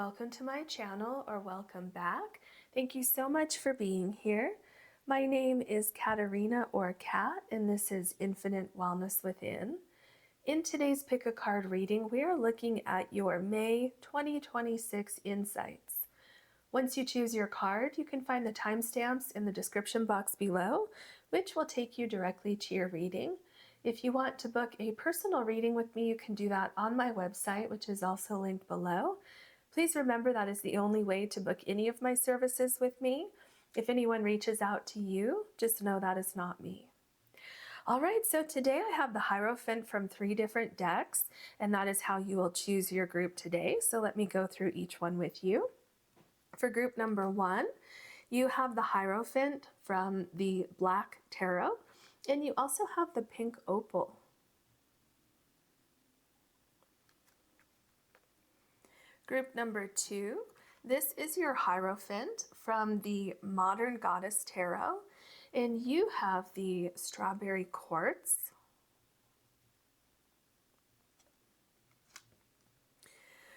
welcome to my channel, or welcome back. Thank you so much for being here. My name is Caterina, or Cat, and this is Infinite Wellness Within. In today's Pick a Card reading, we are looking at your May 2026 insights. Once you choose your card, you can find the timestamps in the description box below, which will take you directly to your reading. If you want to book a personal reading with me, you can do that on my website, which is also linked below. Please remember that is the only way to book any of my services with me. If anyone reaches out to you, just know that is not me. All right, so today I have the Hierophant from 3 different decks, and that is how you will choose your group today. So let me go through each one with you. For group number 1, you have the Hierophant from the Black Tarot, and you also have the Pink Opal. Group number 2, this is your Hierophant from the Modern Goddess Tarot, and you have the Strawberry Quartz.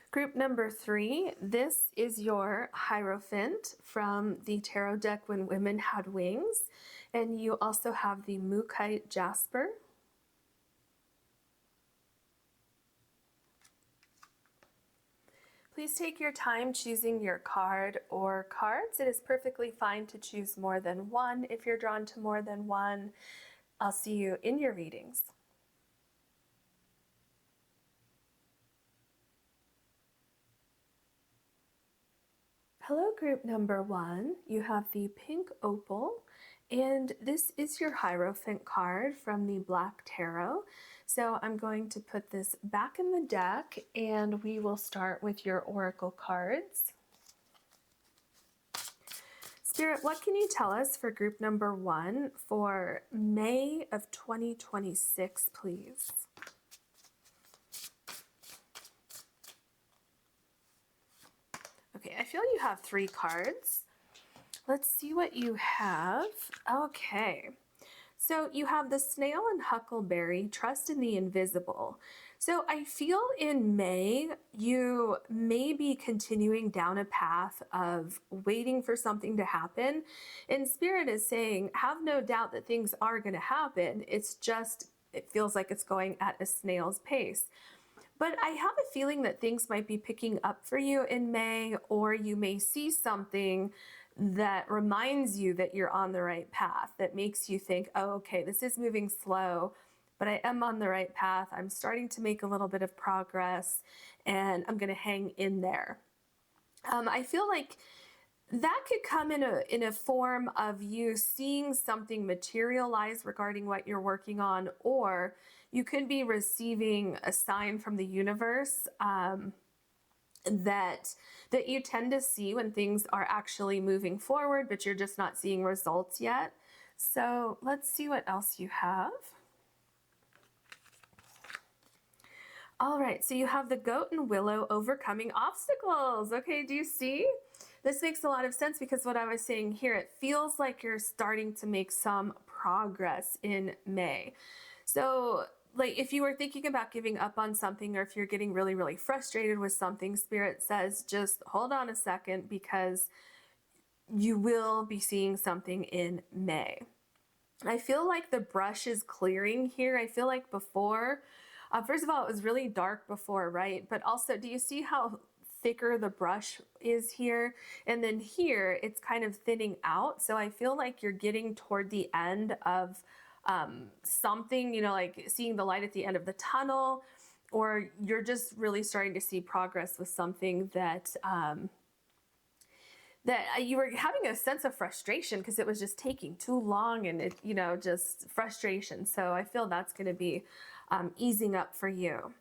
Group number 3, this is your Hierophant from the Tarot deck When Women Had Wings, and you also have the Mookaite Jasper. Please take your time choosing your card or cards. It is perfectly fine to choose more than one if you're drawn to more than one. I'll see you in your readings. Hello, group number 1. You have the Pink Opal, and this is your Hierophant card from the Black Tarot. So I'm going to put this back in the deck, and we will start with your Oracle cards. Spirit, what can you tell us for group number 1 for May of 2026, please? Okay, I feel you have 3 cards. Let's see what you have. Okay, so you have the Snail and Huckleberry, Trust in the Invisible. So I feel in May, you may be continuing down a path of waiting for something to happen. And Spirit is saying, have no doubt that things are going to happen. It's just, it feels like it's going at a snail's pace. But I have a feeling that things might be picking up for you in May, or you may see something that reminds you that you're on the right path, that makes you think, oh, okay, this is moving slow, but I am on the right path. I'm starting to make a little bit of progress, and I'm going to hang in there. I feel like that could come in a form of you seeing something materialize regarding what you're working on, or you could be receiving a sign from the universe that you tend to see when things are actually moving forward, but you're just not seeing results yet. So let's see what else you have. All right, so you have the Goat and Willow overcoming obstacles. Okay, do you see? This makes a lot of sense because what I was saying here, it feels like you're starting to make some progress in May. So like if you were thinking about giving up on something, or if you're getting really, really frustrated with something, Spirit says, just hold on a second, because you will be seeing something in May. I feel like the brush is clearing here. I feel like before, first of all, it was really dark before, right? But also, do you see how thicker the brush is here? And then here, it's kind of thinning out. So I feel like you're getting toward the end of something, you know, like seeing the light at the end of the tunnel, or you're just really starting to see progress with something that that you were having a sense of frustration because it was just taking too long, and it, you know, just frustration. So I feel that's going to be easing up for you.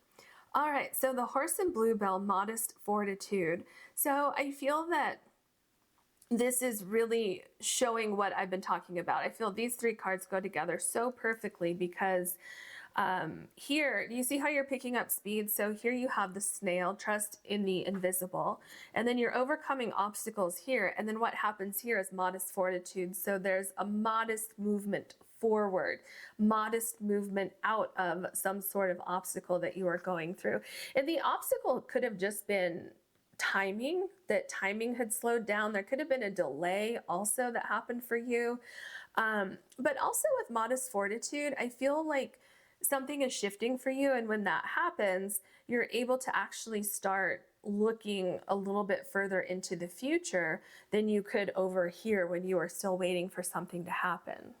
All right, so the Horse and Bluebell, Modest Fortitude. So I feel that this is really showing what I've been talking about. I feel these 3 cards go together so perfectly because here, do you see how you're picking up speed? So here you have the Snail, Trust in the Invisible, and then you're overcoming obstacles here. And then what happens here is Modest Fortitude. So there's a modest movement forward, modest movement out of some sort of obstacle that you are going through. And the obstacle could have just been timing, that timing had slowed down. There could have been a delay also that happened for you. But also with modest fortitude, I feel like something is shifting for you. And when that happens, you're able to actually start looking a little bit further into the future than you could over here when you are still waiting for something to happen.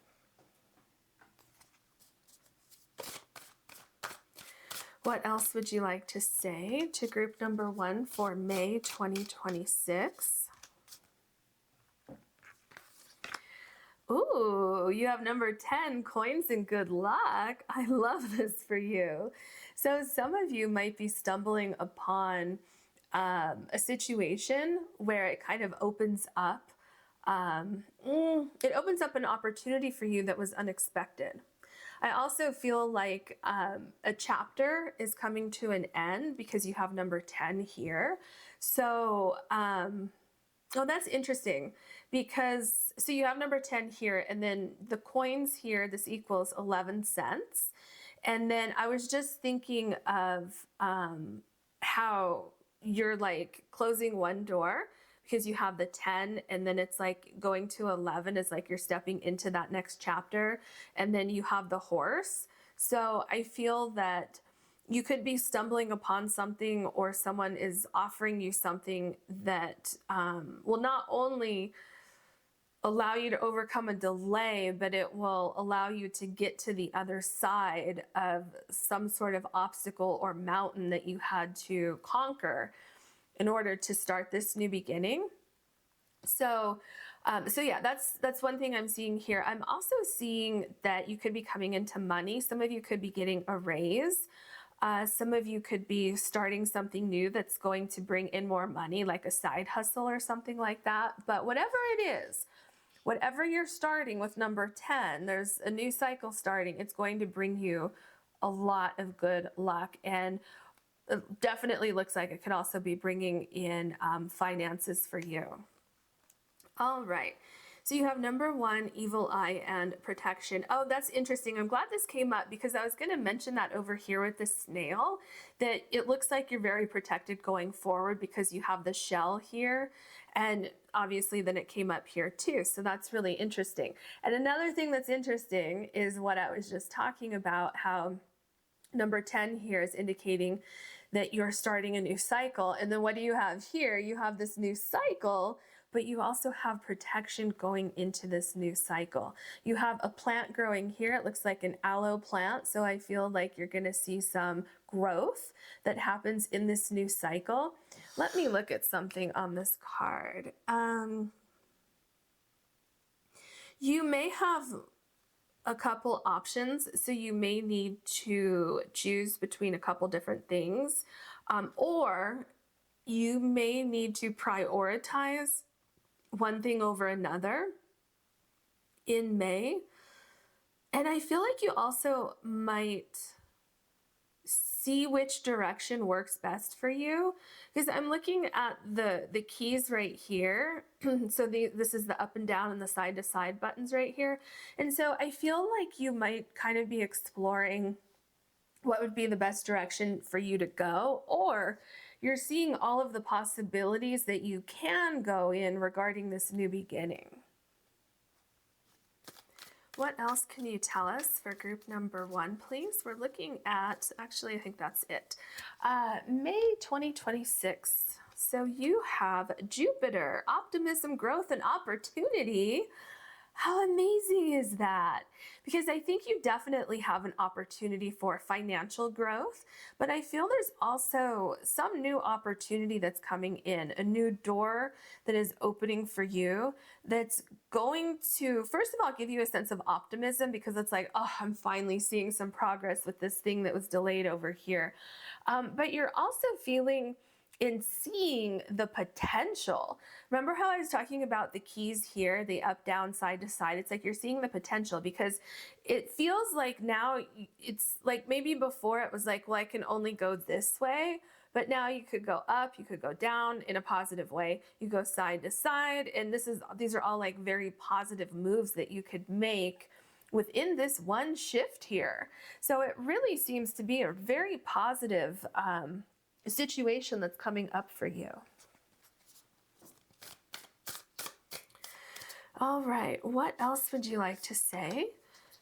What else would you like to say to group number 1 for May 2026? Ooh, you have number 10, coins and good luck. I love this for you. So some of you might be stumbling upon a situation where it kind of opens up. It opens up an opportunity for you that was unexpected. I also feel like a chapter is coming to an end because you have number 10 here. So, oh, that's interesting because, so you have number 10 here and then the coins here, this equals 11 cents. And then I was just thinking of how you're like closing one door because you have the 10 and then it's like going to 11 is like you're stepping into that next chapter, and then you have the horse. So I feel that you could be stumbling upon something, or someone is offering you something that will not only allow you to overcome a delay, but it will allow you to get to the other side of some sort of obstacle or mountain that you had to conquer in order to start this new beginning. So yeah, that's one thing I'm seeing here. I'm also seeing that you could be coming into money. Some of you could be getting a raise. Some of you could be starting something new that's going to bring in more money, like a side hustle or something like that. But whatever it is, whatever you're starting with number 10, there's a new cycle starting. It's going to bring you a lot of good luck, and it definitely looks like it could also be bringing in finances for you. All right. So you have number 1, evil eye and protection. Oh, that's interesting. I'm glad this came up because I was going to mention that over here with the snail, that it looks like you're very protected going forward because you have the shell here. And obviously then it came up here too. So that's really interesting. And another thing that's interesting is what I was just talking about, how number 10 here is indicating that you're starting a new cycle. And then what do you have here? You have this new cycle, but you also have protection going into this new cycle. You have a plant growing here. It looks like an aloe plant. So I feel like you're going to see some growth that happens in this new cycle. Let me look at something on this card. You may have a couple options, so you may need to choose between a couple different things, or you may need to prioritize one thing over another in May. And I feel like you also might see which direction works best for you, because I'm looking at the keys right here. So this is the up and down and the side to side buttons right here. And so I feel like you might kind of be exploring what would be the best direction for you to go, or you're seeing all of the possibilities that you can go in regarding this new beginning. What else can you tell us for group number 1, please? We're looking at, actually, I think that's it. May 2026. So you have Jupiter, optimism, growth, and opportunity. How amazing is that? Because I think you definitely have an opportunity for financial growth, but I feel there's also some new opportunity that's coming in, a new door that is opening for you that's going to, first of all, give you a sense of optimism, because it's like, oh, I'm finally seeing some progress with this thing that was delayed over here. But you're also feeling in seeing the potential. Remember how I was talking about the keys here, the up, down, side to side? It's like you're seeing the potential, because it feels like now it's like maybe before it was like, well, I can only go this way. But now you could go up, you could go down in a positive way. You go side to side. And these are all like very positive moves that you could make within this one shift here. So it really seems to be a very positive situation that's coming up for you. All right, what else would you like to say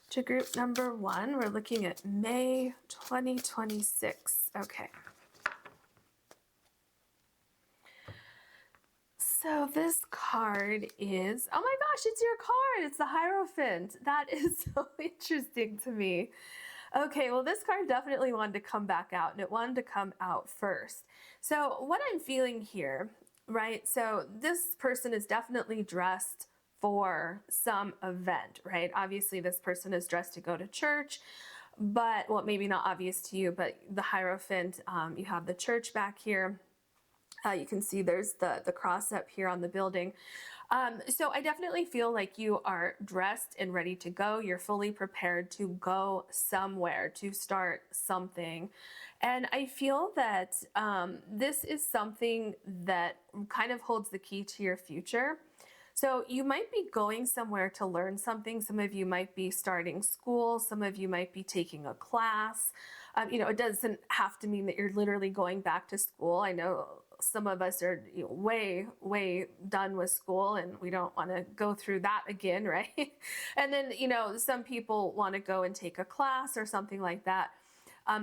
to group number 1? We're looking at May 2026. Okay. So this card is, oh my gosh, it's your card. It's the Hierophant. That is so interesting to me. Okay, well, this card definitely wanted to come back out, and it wanted to come out first. So what I'm feeling here, right? So this person is definitely dressed for some event, right? Obviously, this person is dressed to go to church, but, well, maybe not obvious to you, but the Hierophant, you have the church back here. You can see there's the cross up here on the building. So I definitely feel like you are dressed and ready to go. You're fully prepared to go somewhere, to start something. And I feel that this is something that kind of holds the key to your future. So you might be going somewhere to learn something. Some of you might be starting school. Some of you might be taking a class. It doesn't have to mean that you're literally going back to school. I know some of us are way done with school, and we don't want to go through that again, right? And then, some people want to go and take a class or something like that.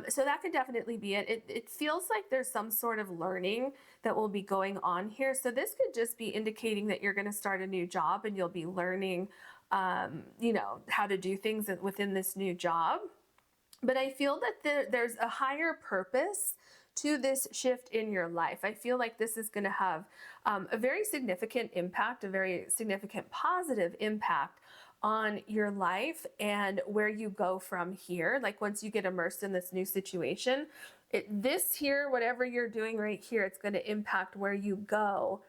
So that could definitely be it. It feels like there's some sort of learning that will be going on here. So this could just be indicating that you're going to start a new job, and you'll be learning, how to do things within this new job. But I feel that there's a higher purpose to this shift in your life. I feel like this is going to have a very significant impact, a very significant positive impact on your life and where you go from here. Like once you get immersed in this new situation, this here, whatever you're doing right here, it's going to impact where you go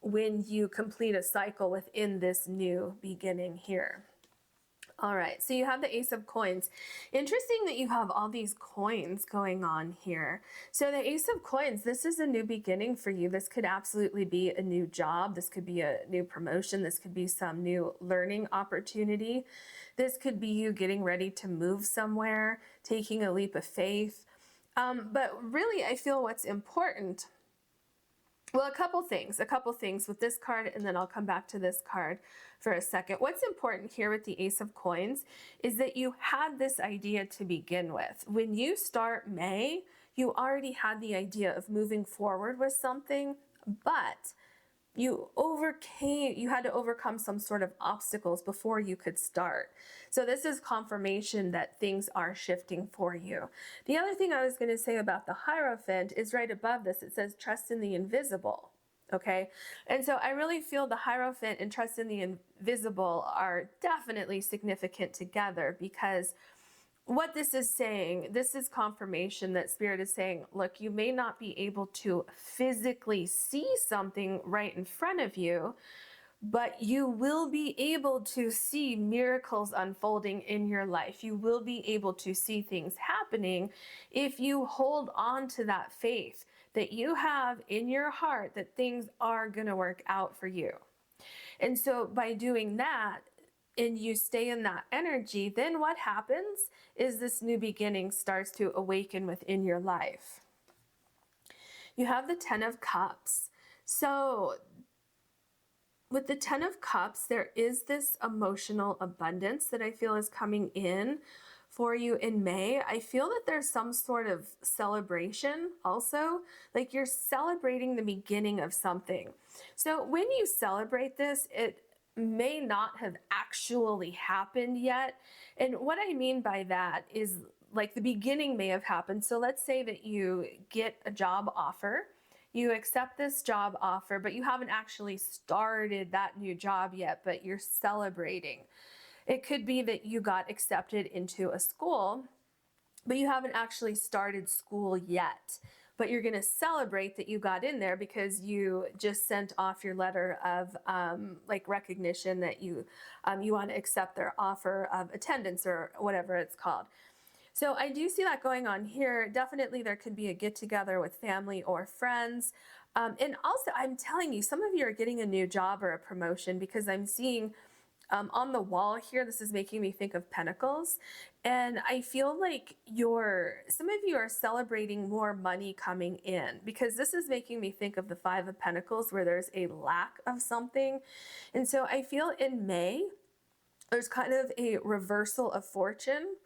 when you complete a cycle within this new beginning here. All right, so you have the Ace of Coins. Interesting that you have all these coins going on here. So the Ace of Coins, this is a new beginning for you. This could absolutely be a new job. This could be a new promotion. This could be some new learning opportunity. This could be you getting ready to move somewhere, taking a leap of faith. But really, I feel what's important, well, a couple things with this card, and then I'll come back to this card for a second. What's important here with the Ace of Coins is that you had this idea to begin with. When you start May, you already had the idea of moving forward with something, but you had to overcome some sort of obstacles before you could start. So this is confirmation that things are shifting for you. The other thing I was going to say about the Hierophant is right above this. It says trust in the invisible. Okay. And so I really feel the Hierophant and trust in the invisible are definitely significant together, because what this is saying, this is confirmation that Spirit is saying, look, you may not be able to physically see something right in front of you, but you will be able to see miracles unfolding in your life. You will be able to see things happening if you hold on to that faith that you have in your heart that things are going to work out for you. And so by doing that, and you stay in that energy, then what happens is this new beginning starts to awaken within your life. You have the 10 of Cups. So with the 10 of Cups, there is this emotional abundance that I feel is coming in for you in May. I feel that there's some sort of celebration also, like you're celebrating the beginning of something. So when you celebrate this, it may not have actually happened yet. And what I mean by that is like the beginning may have happened. So let's say that you get a job offer, you accept this job offer, but you haven't actually started that new job yet, but you're celebrating. It could be that you got accepted into a school, but you haven't actually started school yet. But you're going to celebrate that you got in there because you just sent off your letter of recognition that you want to accept their offer of attendance or whatever it's called. So I do see that going on here. Definitely there could be a get together with family or friends. And also I'm telling you, some of you are getting a new job or a promotion, because I'm seeing on the wall here, this is making me think of pentacles. And I feel like some of you are celebrating more money coming in, because this is making me think of the Five of Pentacles where there's a lack of something. And so I feel in May, there's kind of a reversal of fortune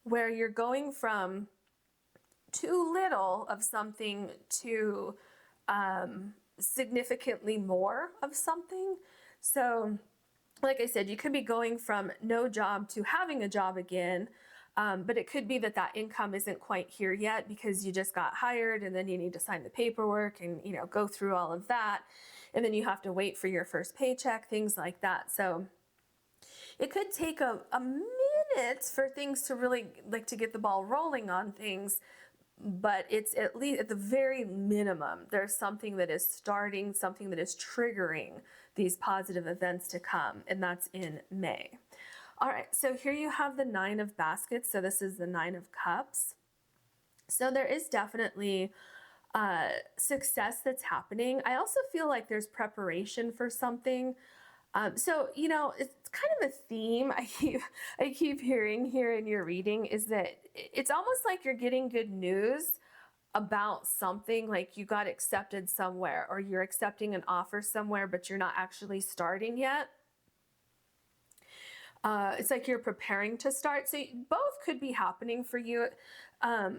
where you're going from too little of something to significantly more of something. So like I said, you could be going from no job to having a job again, but it could be that that income isn't quite here yet because you just got hired and then you need to sign the paperwork and, you know, go through all of that. And then you have to wait for your first paycheck, things like that. So it could take a minute for things to really, like, to get the ball rolling on things. But it's at least at the very minimum, there's something that is starting, something that is triggering these positive events to come, and that's in May. All right, so here you have the Nine of Baskets. So this is the Nine of Cups. So there is definitely success that's happening. I also feel like there's preparation for something. So, you know, it's kind of a theme I keep hearing here in your reading is that it's almost like you're getting good news about something, like you got accepted somewhere or you're accepting an offer somewhere, but you're not actually starting yet. It's like you're preparing to start. So both could be happening for you,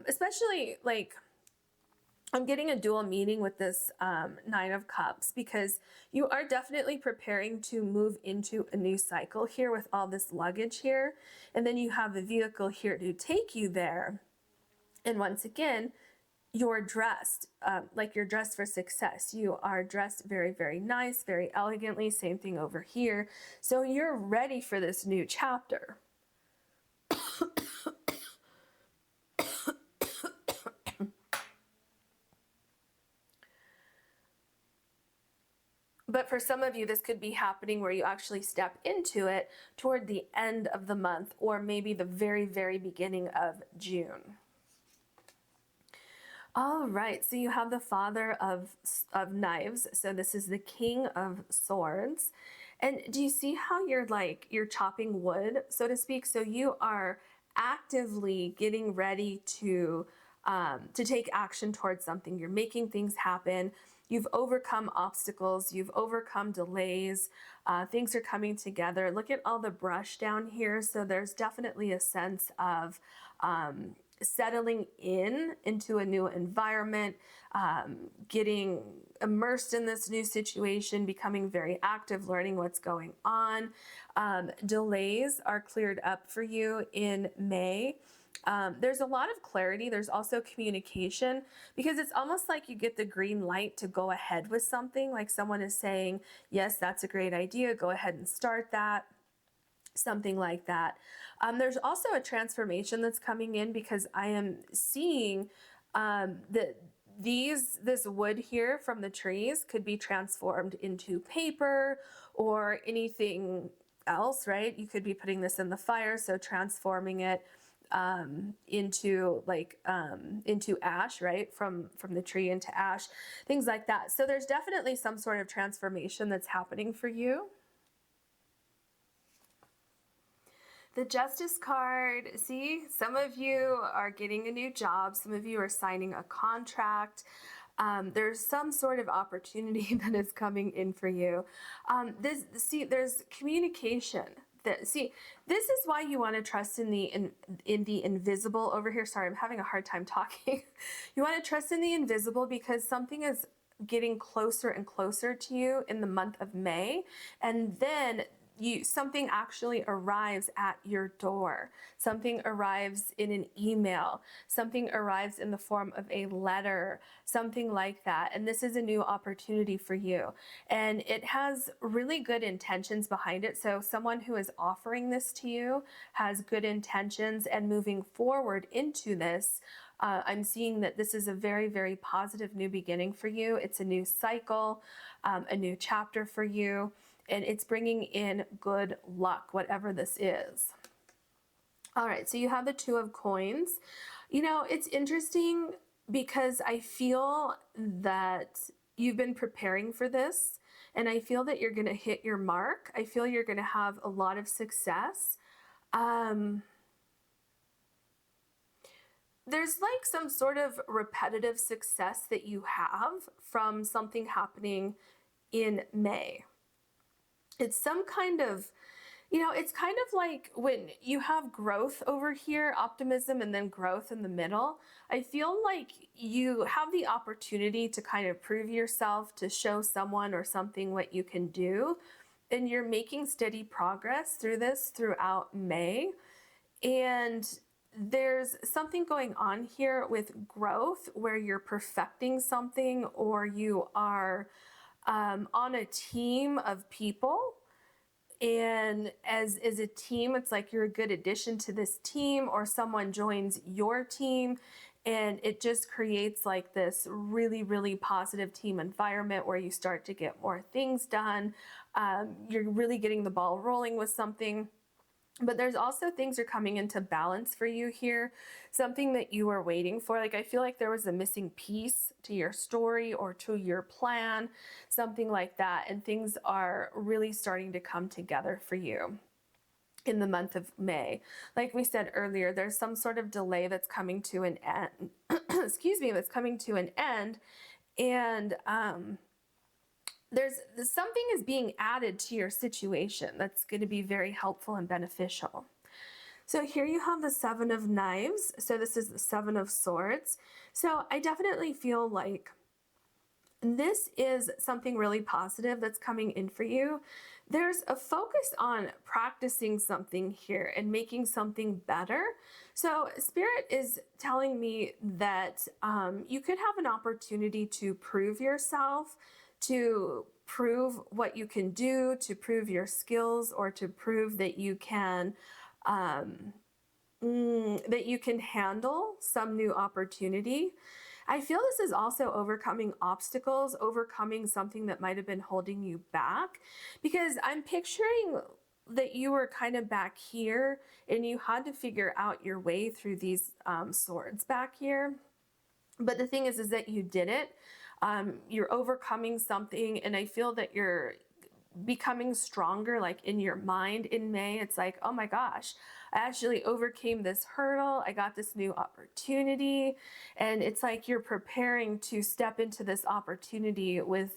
especially like I'm getting a dual meaning with this Nine of Cups, because you are definitely preparing to move into a new cycle here with all this luggage here. And then you have a vehicle here to take you there. And once again, you're dressed like you're dressed for success. You are dressed very, very nice, very elegantly. Same thing over here. So you're ready for this new chapter. But for some of you, this could be happening where you actually step into it toward the end of the month, or maybe the very, very beginning of June. All right, so you have the Father of Knives. So this is the King of Swords. And do you see how you're chopping wood, so to speak? So you are actively getting ready to take action towards something. You're making things happen. You've overcome obstacles. You've overcome delays. Things are coming together. Look at all the brush down here. So there's definitely a sense of settling into a new environment, getting immersed in this new situation, becoming very active, learning what's going on. Delays are cleared up for you in May. There's a lot of clarity. There's also communication, because it's almost like you get the green light to go ahead with something, like someone is saying, yes, that's a great idea. Go ahead and start that. Something like that. There's also a transformation that's coming in, because I am seeing that this wood here from the trees could be transformed into paper or anything else, right? You could be putting this in the fire, so transforming it into ash, right? From the tree into ash, things like that. So there's definitely some sort of transformation that's happening for you. The Justice card, see, some of you are getting a new job. Some of you are signing a contract. There's some sort of opportunity that is coming in for you. There's communication. This is why you want to trust in the invisible over here. Sorry, I'm having a hard time talking. You want to trust in the invisible, because something is getting closer and closer to you in the month of May, and then something actually arrives at your door. Something arrives in an email. Something arrives in the form of a letter, something like that. And this is a new opportunity for you. And it has really good intentions behind it. So someone who is offering this to you has good intentions, and moving forward into this, I'm seeing that this is a very, very positive new beginning for you. It's a new cycle, a new chapter for you. And it's bringing in good luck, whatever this is. All right, so you have the Two of Coins. You know, it's interesting because I feel that you've been preparing for this, and I feel that you're going to hit your mark. I feel you're going to have a lot of success. there's like some sort of repetitive success that you have from something happening in May. It's some kind of, it's kind of like when you have growth over here, optimism, and then growth in the middle. I feel like you have the opportunity to kind of prove yourself, to show someone or something what you can do. And you're making steady progress through this throughout May. And there's something going on here with growth where you're perfecting something, or you are on a team of people. And as a team, it's like you're a good addition to this team, or someone joins your team, and it just creates like this really, really positive team environment where you start to get more things done. You're really getting the ball rolling with something. But there's also things are coming into balance for you here, something that you were waiting for. Like, I feel like there was a missing piece to your story or to your plan, something like that. And things are really starting to come together for you in the month of May. Like we said earlier, there's some sort of delay that's coming to an end. Excuse me, that's coming to an end. And, there's something is being added to your situation that's going to be very helpful and beneficial. So here you have the Seven of Knives. So this is the Seven of Swords. So I definitely feel like this is something really positive that's coming in for you. There's a focus on practicing something here and making something better. So Spirit is telling me that you could have an opportunity to prove yourself, to prove what you can do, to prove your skills, or to prove that you can handle some new opportunity. I feel this is also overcoming obstacles, overcoming something that might have been holding you back, because I'm picturing that you were kind of back here and you had to figure out your way through these swords back here. But the thing is that you did it. You're overcoming something, and I feel that you're becoming stronger, like in your mind in May. It's like, oh my gosh, I actually overcame this hurdle. I got this new opportunity. And it's like you're preparing to step into this opportunity with,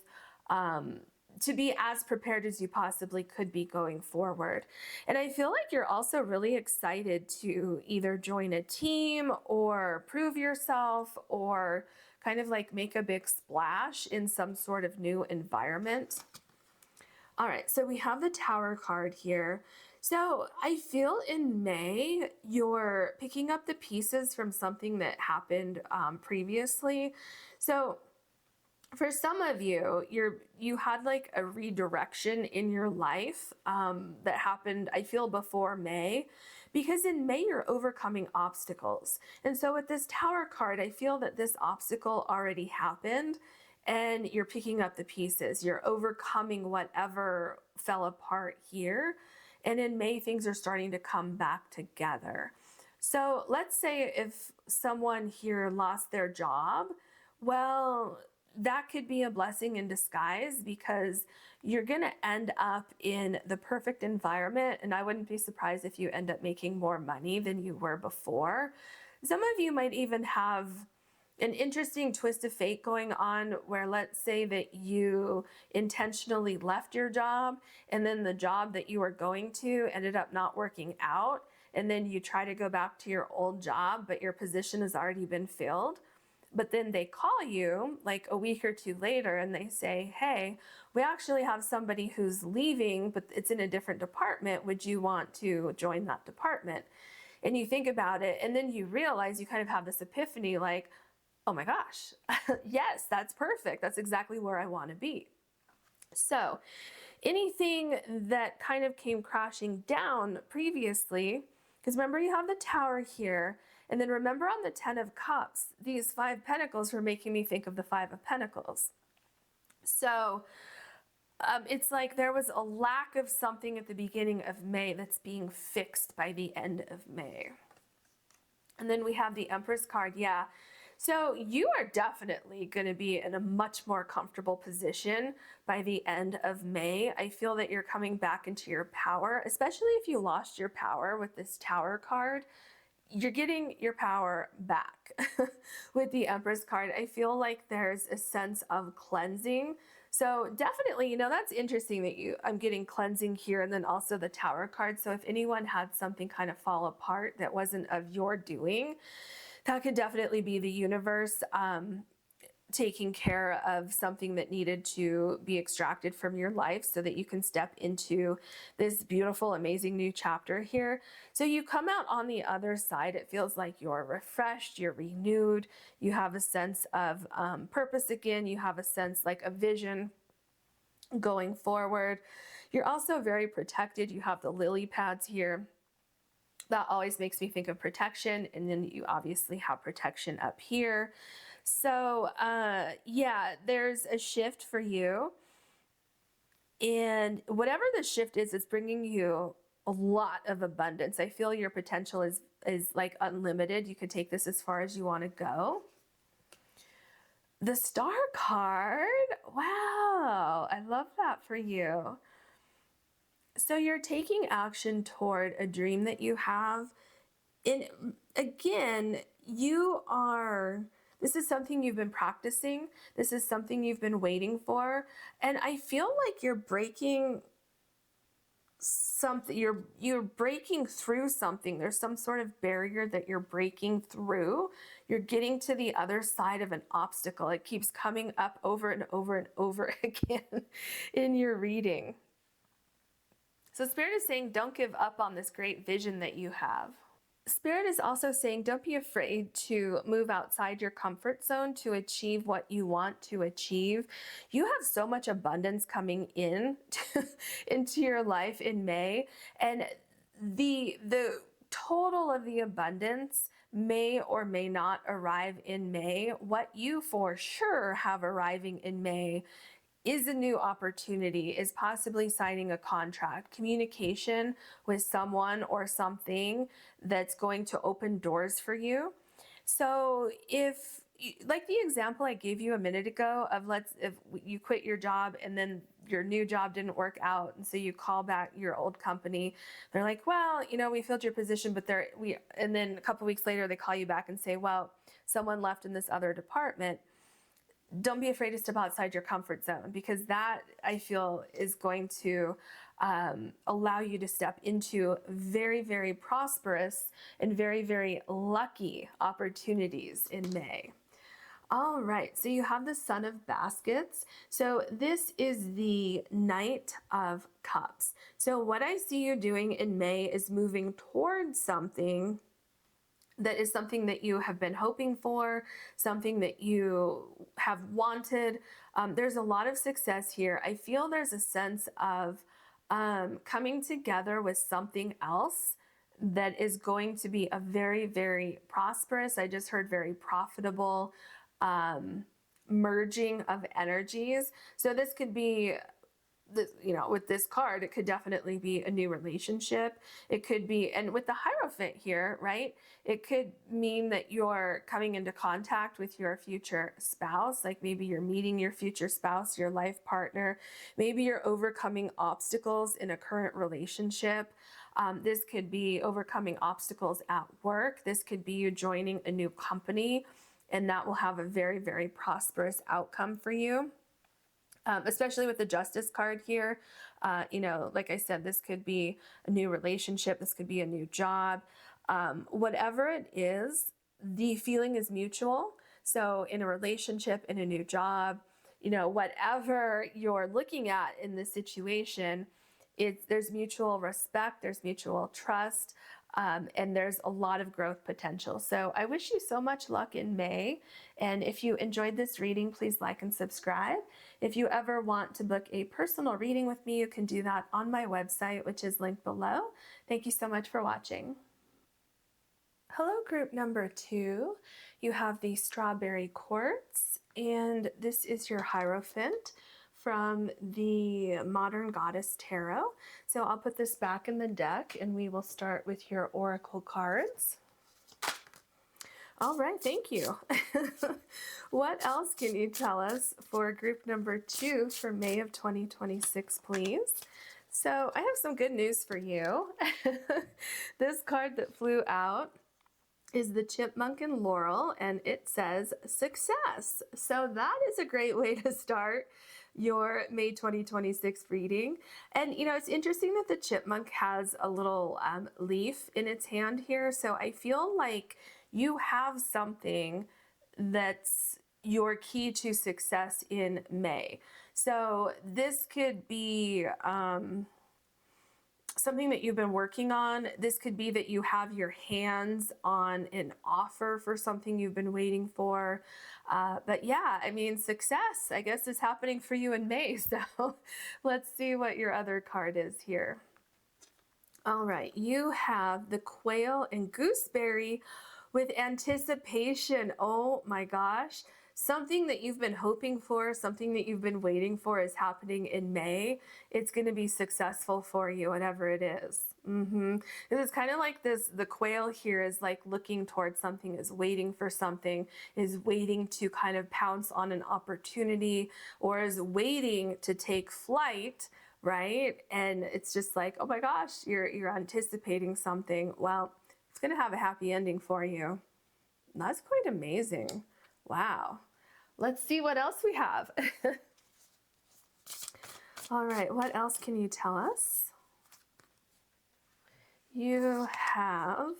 to be as prepared as you possibly could be going forward. And I feel like you're also really excited to either join a team or prove yourself, or kind of like make a big splash in some sort of new environment. All right, so we have the Tower card here. So I feel in May, you're picking up the pieces from something that happened previously. So for some of you, you had like a redirection in your life that happened, I feel, before May, because in May you're overcoming obstacles. And so with this Tower card, I feel that this obstacle already happened and you're picking up the pieces. You're overcoming whatever fell apart here. And in May, things are starting to come back together. So let's say if someone here lost their job, well, that could be a blessing in disguise, because you're going to end up in the perfect environment. And I wouldn't be surprised if you end up making more money than you were before. Some of you might even have an interesting twist of fate going on, where let's say that you intentionally left your job and then the job that you were going to ended up not working out. And then you try to go back to your old job, but your position has already been filled. But then they call you like a week or two later and they say, hey, we actually have somebody who's leaving, but it's in a different department. Would you want to join that department? And you think about it, and then you realize, you kind of have this epiphany like, oh my gosh, yes, that's perfect. That's exactly where I want to be. So anything that kind of came crashing down previously, because remember you have the Tower here, and then remember on the 10 of Cups, these 5 Pentacles were making me think of the 5 of Pentacles. So it's like there was a lack of something at the beginning of May that's being fixed by the end of May. And then we have the Empress card, yeah. So you are definitely going to be in a much more comfortable position by the end of May. I feel that you're coming back into your power, especially if you lost your power with this Tower card. you're getting your power back with the Empress card. I feel like there's a sense of cleansing. So definitely, you know, that's interesting that I'm getting cleansing here, and then also the Tower card. So if anyone had something kind of fall apart that wasn't of your doing, that could definitely be the universe taking care of something that needed to be extracted from your life so that you can step into this beautiful, amazing new chapter here. So you come out on the other side, it feels like you're refreshed, you're renewed, you have a sense of purpose again, you have a sense like a vision going forward. You're also very protected. You have the lily pads here. That always makes me think of protection. And then you obviously have protection up here. So yeah, there's a shift for you. And whatever the shift is, it's bringing you a lot of abundance. I feel your potential is like unlimited. You could take this as far as you want to go. The Star card, wow, I love that for you. So you're taking action toward a dream that you have. And again, this is something you've been practicing. This is something you've been waiting for. And I feel like you're breaking something, you're breaking through something. There's some sort of barrier that you're breaking through. You're getting to the other side of an obstacle. It keeps coming up over and over and over again in your reading. So Spirit is saying, don't give up on this great vision that you have. Spirit is also saying, don't be afraid to move outside your comfort zone to achieve what you want to achieve. You have so much abundance coming into your life in May, and the total of the abundance may or may not arrive in May. What you for sure have arriving in May is a new opportunity, is possibly signing a contract, communication with someone or something that's going to open doors for you. So if, like the example I gave you a minute ago of if you quit your job and then your new job didn't work out, and so you call back your old company, they're like, well, you know, we filled your position, but and then a couple weeks later they call you back and say, well, someone left in this other department. Don't be afraid to step outside your comfort zone, because that, I feel, is going to allow you to step into very, very prosperous and very, very lucky opportunities in May. All right, so you have the Son of Baskets. So this is the Knight of Cups. So what I see you doing in May is moving towards something that is something that you have been hoping for, something that you have wanted. There's a lot of success here. I feel there's a sense of coming together with something else that is going to be a very, very prosperous, I just heard very profitable merging of energies. So this could be, you know, with this card, it could definitely be a new relationship. It could be, and with the Hierophant here, right, it could mean that you're coming into contact with your future spouse. Like maybe you're meeting your future spouse, your life partner. Maybe you're overcoming obstacles in a current relationship. This could be overcoming obstacles at work. This could be you joining a new company, and that will have a very, very prosperous outcome for you. Especially with the Justice card here. You know, like I said, this could be a new relationship. This could be a new job. Whatever it is, the feeling is mutual. So in a relationship, in a new job, you know, whatever you're looking at in this situation, there's mutual respect, there's mutual trust, and there's a lot of growth potential. So I wish you so much luck in May. And if you enjoyed this reading, please like and subscribe. If you ever want to book a personal reading with me, you can do that on my website, which is linked below. Thank you so much for watching. Hello, group number 2. You have the Strawberry Quartz, and this is your Hierophant from the Modern Goddess Tarot. So I'll put this back in the deck and we will start with your oracle cards. All right, thank you. What else can you tell us for group number 2 for May of 2026, please? So I have some good news for you. This card that flew out is the chipmunk and laurel, and it says success. So that is a great way to start your May 2026 reading. And you know, it's interesting that the chipmunk has a little leaf in its hand here. So I feel like you have something that's your key to success in May. So this could be something that you've been working on. This could be that you have your hands on an offer for something you've been waiting for. But yeah, I mean, success, I guess, is happening for you in May. So let's see what your other card is here. All right, you have the quail and gooseberry with anticipation. Oh my gosh. Something that you've been hoping for, something that you've been waiting for is happening in May. It's going to be successful for you, whatever it is. This is kind of like this, the quail here is like looking towards something, is waiting for something, is waiting to kind of pounce on an opportunity, or is waiting to take flight, right? And it's just like, oh my gosh, you're anticipating something. Well, it's going to have a happy ending for you. That's quite amazing. Wow. Let's see what else we have. All right, what else can you tell us? You have,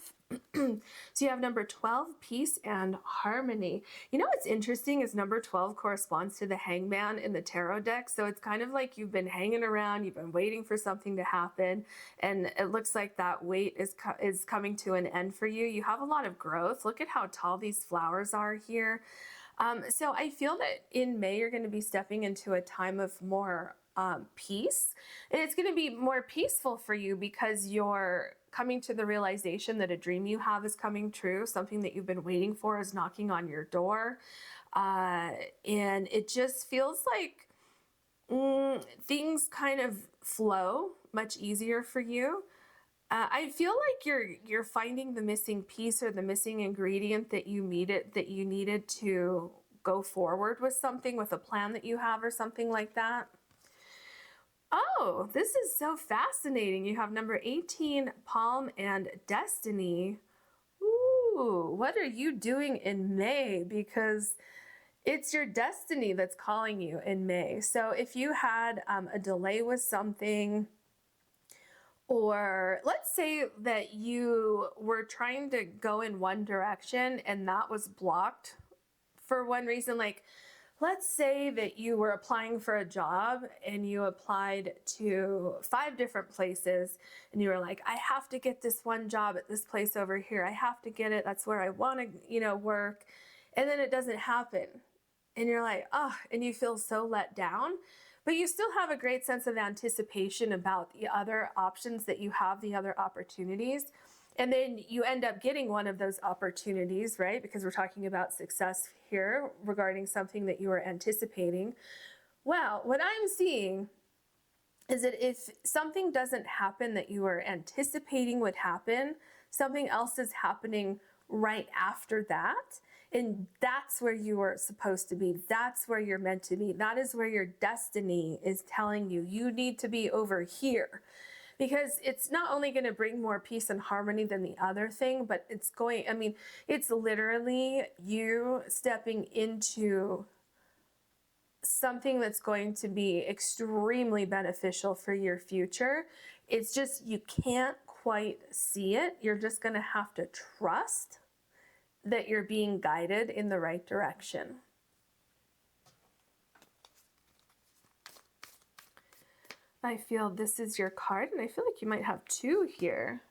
so you have number 12, peace and harmony. You know what's interesting is number 12 corresponds to the hangman in the tarot deck. So it's kind of like you've been hanging around, you've been waiting for something to happen, and it looks like that wait is coming to an end for you. You have a lot of growth. Look at how tall these flowers are here. So I feel that in May, you're going to be stepping into a time of more peace, and it's going to be more peaceful for you because you're coming to the realization that a dream you have is coming true. Something that you've been waiting for is knocking on your door. And it just feels like things kind of flow much easier for you. I feel like you're finding the missing piece or the missing ingredient that you needed to go forward with something, with a plan that you have or something like that. Oh, this is so fascinating. You have number 18, Palm and Destiny. Ooh, what are you doing in May? Because it's your destiny that's calling you in May. So if you had a delay with something, or let's say that you were trying to go in one direction and that was blocked for one reason, like let's say that you were applying for a job and you applied to 5 different places and you were like, I have to get this one job at this place over here. I have to get it. That's where I want to, work. And then it doesn't happen. And you're like, oh, and you feel so let down. But you still have a great sense of anticipation about the other options that you have, the other opportunities. And then you end up getting one of those opportunities, right? Because we're talking about success here regarding something that you were anticipating. Well, what I'm seeing is that if something doesn't happen that you were anticipating would happen, something else is happening right after that. And that's where you are supposed to be. That's where you're meant to be. That is where your destiny is telling you, you need to be over here. Because it's not only going to bring more peace and harmony than the other thing, but it's literally you stepping into something that's going to be extremely beneficial for your future. It's just, you can't quite see it. You're just going to have to trust that you're being guided in the right direction. I feel this is your card, and I feel like you might have 2 here.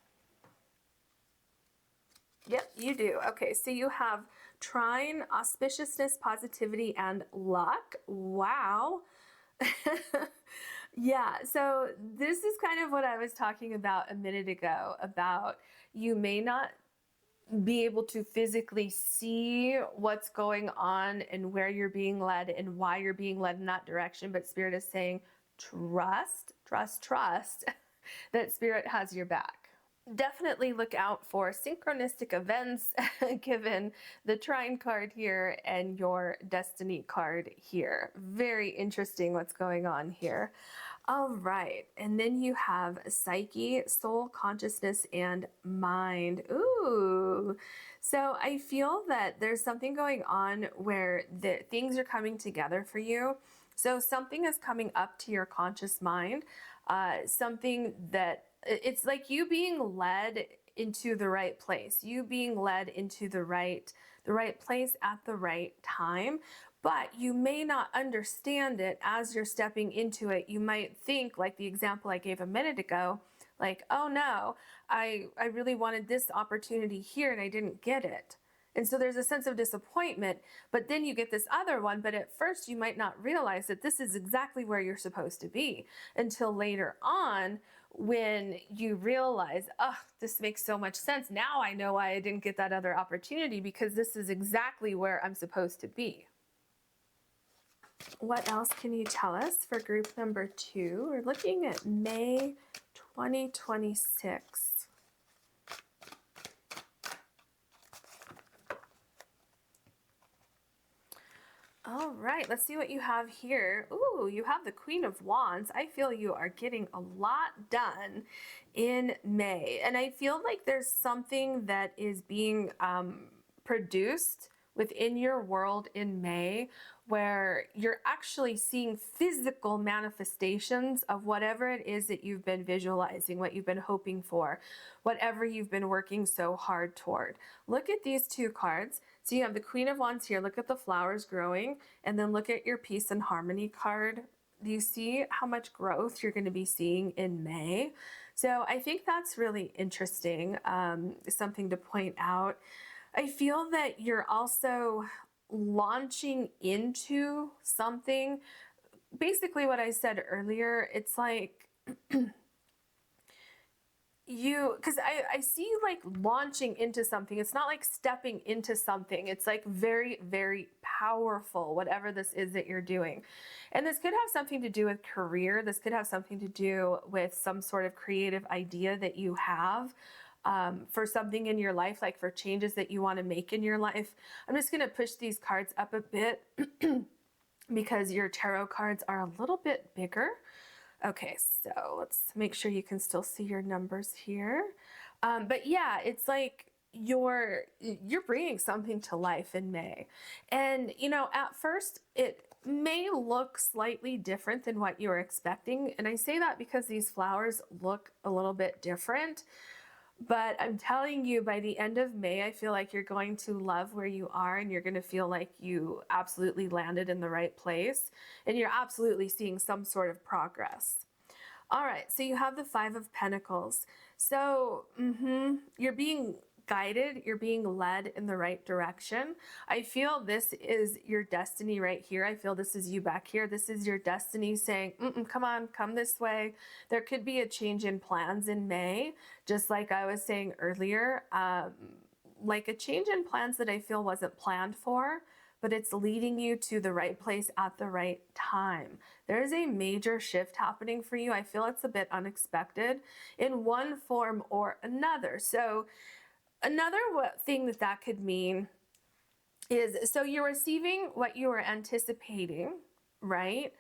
Yep, you do. Okay, so you have trine, auspiciousness, positivity, and luck. Wow. Yeah, so this is kind of what I was talking about a minute ago, about you may not be able to physically see what's going on and where you're being led and why you're being led in that direction, but Spirit is saying, trust that Spirit has your back. definitely look out for synchronistic events given the trine card here and your destiny card here. Very interesting what's going on here. All right, and then you have psyche, soul, consciousness, and mind. Ooh, so I feel that there's something going on where the things are coming together for you. So something is coming up to your conscious mind, something that it's like you being led into the right place, you being led into the right place at the right time. But you may not understand it as you're stepping into it. You might think, like the example I gave a minute ago, like, oh no, I really wanted this opportunity here and I didn't get it. And so there's a sense of disappointment, but then you get this other one, but at first you might not realize that this is exactly where you're supposed to be until later on when you realize, oh, this makes so much sense. Now I know why I didn't get that other opportunity, because this is exactly where I'm supposed to be. What else can you tell us for group number 2? We're looking at May 2026. All right, let's see what you have here. Ooh, you have the Queen of Wands. I feel you are getting a lot done in May. And I feel like there's something that is being produced within your world in May where you're actually seeing physical manifestations of whatever it is that you've been visualizing, what you've been hoping for, whatever you've been working so hard toward. Look at these two cards. So you have the Queen of Wands here. Look at the flowers growing, and then look at your Peace and Harmony card. Do you see how much growth you're going to be seeing in May? So I think that's really interesting, something to point out. I feel that you're also launching into something. Basically what I said earlier, it's like because I see you like launching into something. It's not like stepping into something. It's like very, very powerful, whatever this is that you're doing. And this could have something to do with career. This could have something to do with some sort of creative idea that you have. For something in your life, like for changes that you want to make in your life. I'm just going to push these cards up a bit because your tarot cards are a little bit bigger. Okay, so let's make sure you can still see your numbers here. But yeah, it's like you're bringing something to life in May. And, you know, at first it may look slightly different than what you were expecting. And I say that because these flowers look a little bit different. But I'm telling you, by the end of May, I feel like you're going to love where you are and you're going to feel like you absolutely landed in the right place and you're absolutely seeing some sort of progress. All right, so you have the Five of Pentacles. So you're being guided, you're being led in the right direction. I feel this is your destiny right here. I feel this is you back here. This is your destiny saying, come on, come this way. There could be a change in plans in May, just like I was saying earlier, like a change in plans that I feel wasn't planned for, but it's leading you to the right place at the right time. There's a major shift happening for you. I feel it's a bit unexpected in one form or another. So another thing that could mean is, so you're receiving what you were anticipating, right?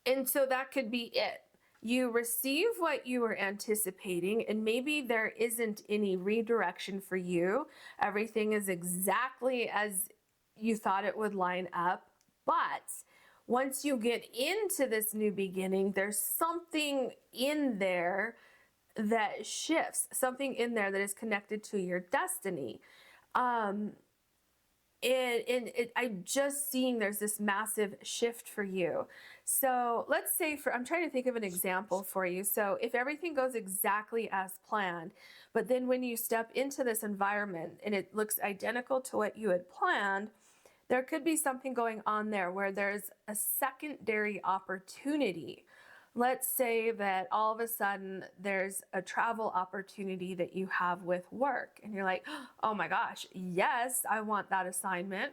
And so that could be it. You receive what you were anticipating, and maybe there isn't any redirection for you. Everything is exactly as you thought it would line up. But once you get into this new beginning, there's something in there that shifts, something in there that is connected to your destiny. I'm just seeing there's this massive shift for you. So let's say I'm trying to think of an example for you. So if everything goes exactly as planned, but then when you step into this environment and it looks identical to what you had planned, there could be something going on there where there's a secondary opportunity. Let's say that all of a sudden there's a travel opportunity that you have with work and you're like, oh my gosh, yes, I want that assignment.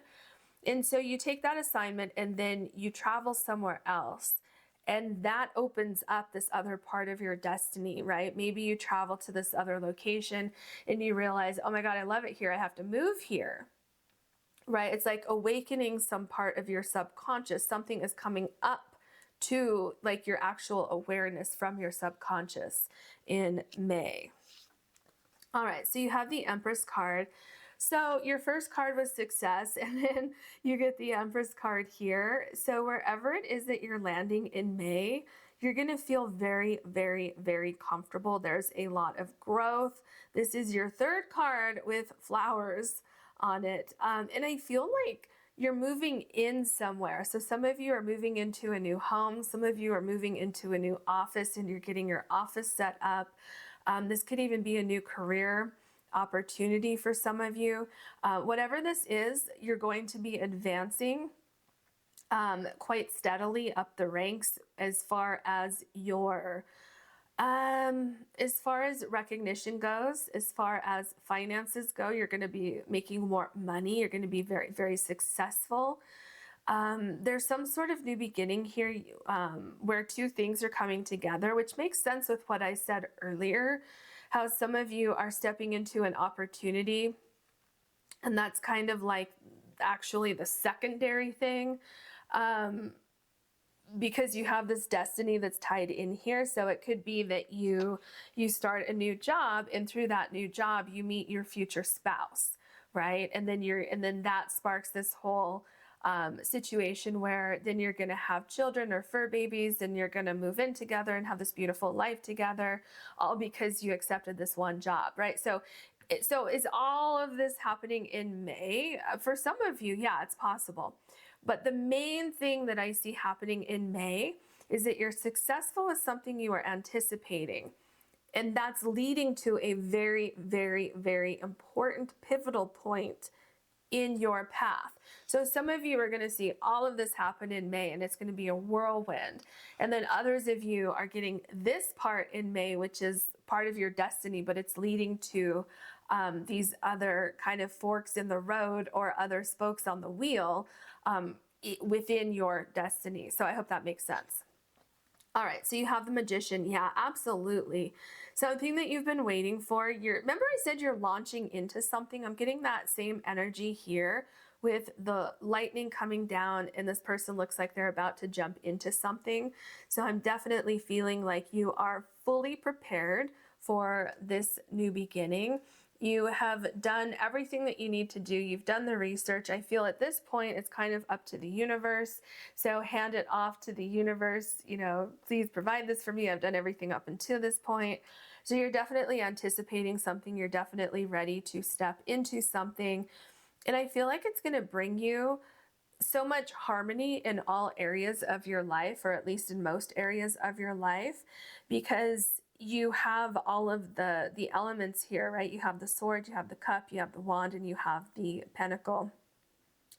And so you take that assignment and then you travel somewhere else. And that opens up this other part of your destiny, right? Maybe you travel to this other location and you realize, oh my God, I love it here. I have to move here, right? It's like awakening some part of your subconscious. Something is coming up to like your actual awareness from your subconscious in May. All right, so you have the Empress card. So your first card was success, and then you get the Empress card here. So wherever it is that you're landing in May, you're going to feel very, very, very comfortable. There's a lot of growth. This is your third card with flowers on it. And I feel like you're moving in somewhere. So some of you are moving into a new home. Some of you are moving into a new office and you're getting your office set up. This could even be a new career opportunity for some of you. Whatever this is, you're going to be advancing quite steadily up the ranks as far as your as far as recognition goes, as far as finances go. You're going to be making more money. You're going to be very, very successful. There's some sort of new beginning here where two things are coming together, which makes sense with what I said earlier, how some of you are stepping into an opportunity, and that's kind of like actually the secondary thing, because you have this destiny that's tied in here. So it could be that you start a new job, and through that new job you meet your future spouse, right? And then that sparks this whole situation where then you're going to have children or fur babies, and you're going to move in together and have this beautiful life together, all because you accepted this one job, right? So is all of this happening in May? For some of you, yeah, it's possible. But the main thing that I see happening in May is that you're successful with something you are anticipating. And that's leading to a very, very, very important pivotal point in your path. So some of you are going to see all of this happen in May, and it's going to be a whirlwind. And then others of you are getting this part in May, which is part of your destiny, but it's leading to these other kind of forks in the road or other spokes on the wheel within your destiny. So I hope that makes sense. All right, so you have the Magician. Yeah, absolutely. Something that you've been waiting for. Remember I said you're launching into something? I'm getting that same energy here with the lightning coming down, and this person looks like they're about to jump into something. So I'm definitely feeling like you are fully prepared for this new beginning. You have done everything that you need to do. You've done the research. I feel at this point it's kind of up to the universe. So hand it off to the universe. You know, please provide this for me. I've done everything up until this point. So you're definitely anticipating something. You're definitely ready to step into something. And I feel like it's going to bring you so much harmony in all areas of your life, or at least in most areas of your life, because you have all of the elements here, right? You have the sword, you have the cup, you have the wand, and you have the pentacle.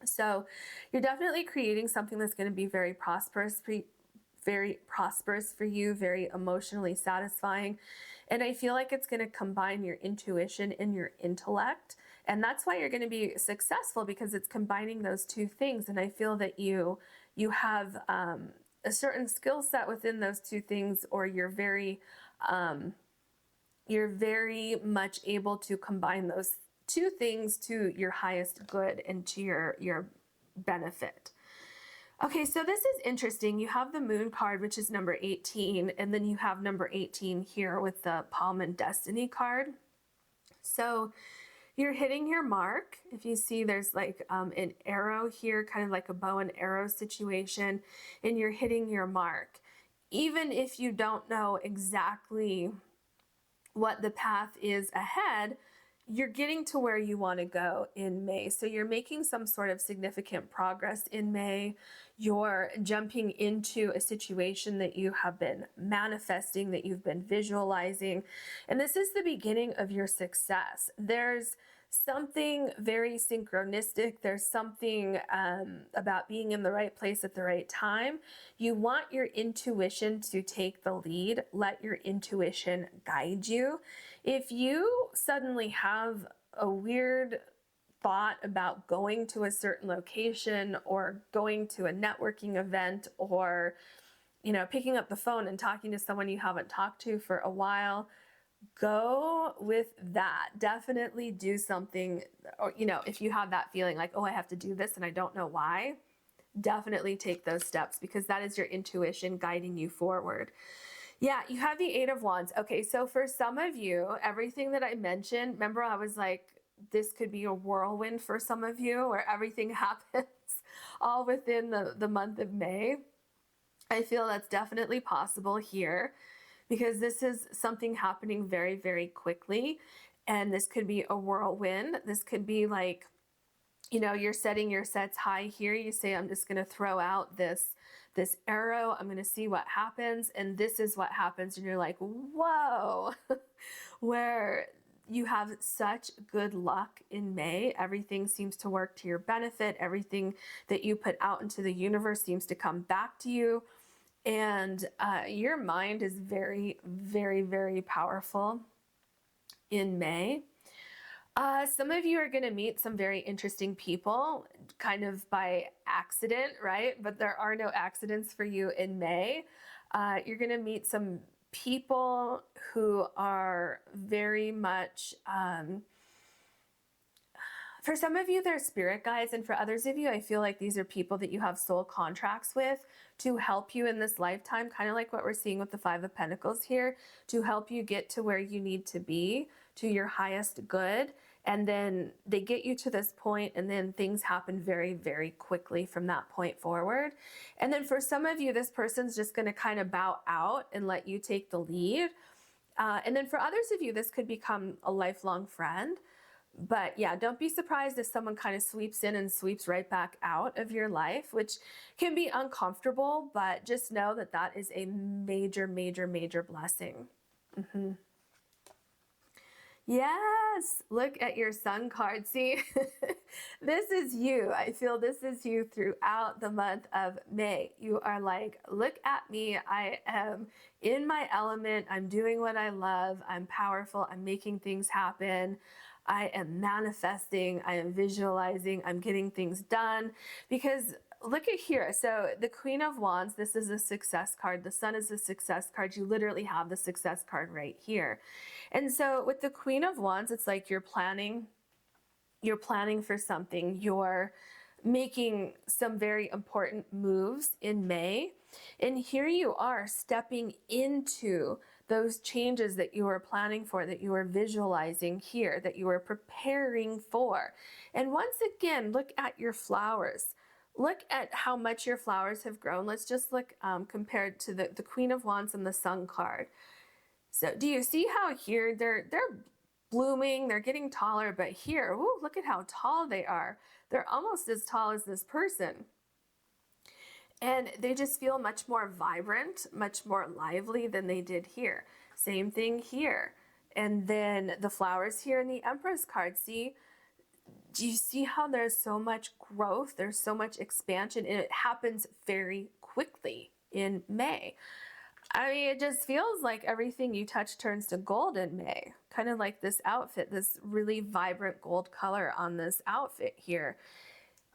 So you're definitely creating something that's going to be very prosperous for you, very emotionally satisfying. And I feel like it's going to combine your intuition and your intellect. And that's why you're going to be successful, because it's combining those two things. And I feel that you have a certain skill set within those two things, or you're very much able to combine those two things to your highest good and to your benefit. Okay, so this is interesting. You have the Moon card, which is number 18, and then you have number 18 here with the Palm and Destiny card. So you're hitting your mark. If you see, there's like an arrow here, kind of like a bow and arrow situation, and you're hitting your mark. Even if you don't know exactly what the path is ahead, you're getting to where you want to go in May. So you're making some sort of significant progress in May. You're jumping into a situation that you have been manifesting, that you've been visualizing. And this is the beginning of your success. There's something very synchronistic. There's something about being in the right place at the right time. You want your intuition to take the lead. Let your intuition guide you. If you suddenly have a weird thought about going to a certain location, or going to a networking event, or you know, picking up the phone and talking to someone you haven't talked to for a while. Go with that. Definitely do something, or, you know, if you have that feeling like, oh, I have to do this and I don't know why, definitely take those steps because that is your intuition guiding you forward. Yeah, you have the Eight of Wands. Okay, so for some of you, everything that I mentioned, remember I was like, this could be a whirlwind for some of you where everything happens all within the month of May. I feel that's definitely possible here because this is something happening very, very quickly. And this could be a whirlwind. This could be like, you know, you're setting your sets high here. You say, I'm just going to throw out this arrow. I'm going to see what happens. And this is what happens. And you're like, whoa, where you have such good luck in May. Everything seems to work to your benefit. Everything that you put out into the universe seems to come back to you. And your mind is very, very, very powerful in May. Some of you are going to meet some very interesting people kind of by accident, right? But there are no accidents for you in May. You're going to meet some people who are very much, for some of you, they're spirit guides. And for others of you, I feel like these are people that you have soul contracts with to help you in this lifetime, kind of like what we're seeing with the Five of Pentacles here, to help you get to where you need to be, to your highest good. And then they get you to this point, and then things happen very, very quickly from that point forward. And then for some of you, this person's just going to kind of bow out and let you take the lead. And then for others of you, this could become a lifelong friend. But yeah, don't be surprised if someone kind of sweeps in and sweeps right back out of your life, which can be uncomfortable, but just know that that is a major, major, major blessing. Mm-hmm. Yes, look at your sun card. See, this is you. I feel this is you throughout the month of May. You are like, look at me. I am in my element. I'm doing what I love. I'm powerful. I'm making things happen. I am manifesting. I am visualizing. I'm getting things done because look at here. So the Queen of Wands, this is a success card. The Sun is a success card. You literally have the success card right here. And so with the Queen of Wands, it's like you're planning for something. You're making some very important moves in May. And here you are stepping into those changes that you were planning for, that you were visualizing here, that you were preparing for. And once again, look at your flowers. Look at how much your flowers have grown. Let's just look compared to the Queen of Wands and the Sun card. So do you see how here they're blooming, they're getting taller, but here, ooh, look at how tall they are. They're almost as tall as this person. And they just feel much more vibrant, much more lively than they did here. Same thing here. And then the flowers here in the Empress card, see, do you see how there's so much growth? There's so much expansion, and it happens very quickly in May. I mean, it just feels like everything you touch turns to gold in May. Kind of like this outfit, this really vibrant gold color on this outfit here.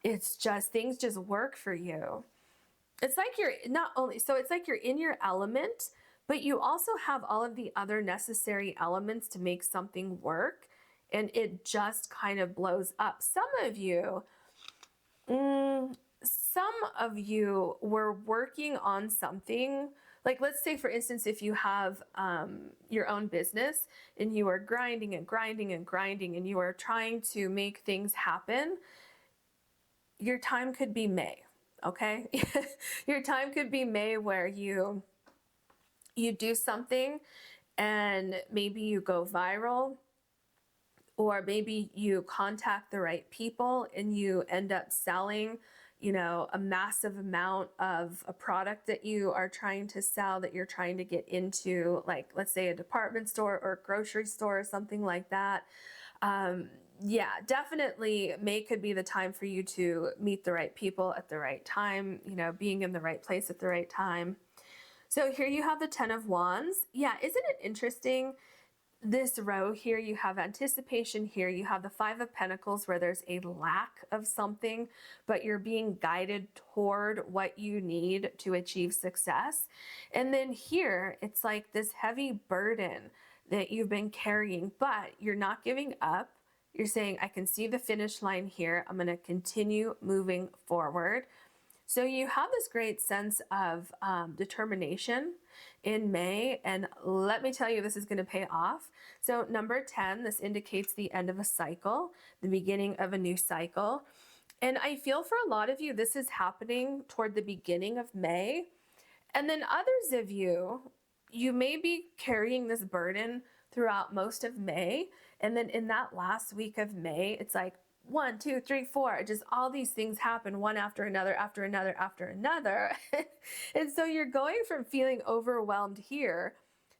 It's just, things just work for you. It's like you're not only, so it's like you're in your element, but you also have all of the other necessary elements to make something work. And it just kind of blows up. Some of you were working on something. Like, let's say, for instance, if you have your own business and you are grinding and grinding and grinding and you are trying to make things happen, your time could be May, okay? Your time could be May where you do something and maybe you go viral, or maybe you contact the right people and you end up selling, you know, a massive amount of a product that you are trying to sell, that you're trying to get into, like, let's say a department store or a grocery store or something like that. Yeah, definitely May could be the time for you to meet the right people at the right time, you know, being in the right place at the right time. So here you have the Ten of Wands. Yeah, isn't it interesting? this row here, you have anticipation here, you have the Five of Pentacles where there's a lack of something, but you're being guided toward what you need to achieve success. And then here, it's like this heavy burden that you've been carrying, but you're not giving up. You're saying, I can see the finish line here. I'm going to continue moving forward. So you have this great sense of determination in May, and let me tell you, this is going to pay off. So number 10, this indicates the end of a cycle, the beginning of a new cycle. And I feel for a lot of you, this is happening toward the beginning of May. And then others of you, you may be carrying this burden throughout most of May. And then in that last week of May, it's like 1, 2, 3, 4, just all these things happen one after another, after another, after another. And so you're going from feeling overwhelmed here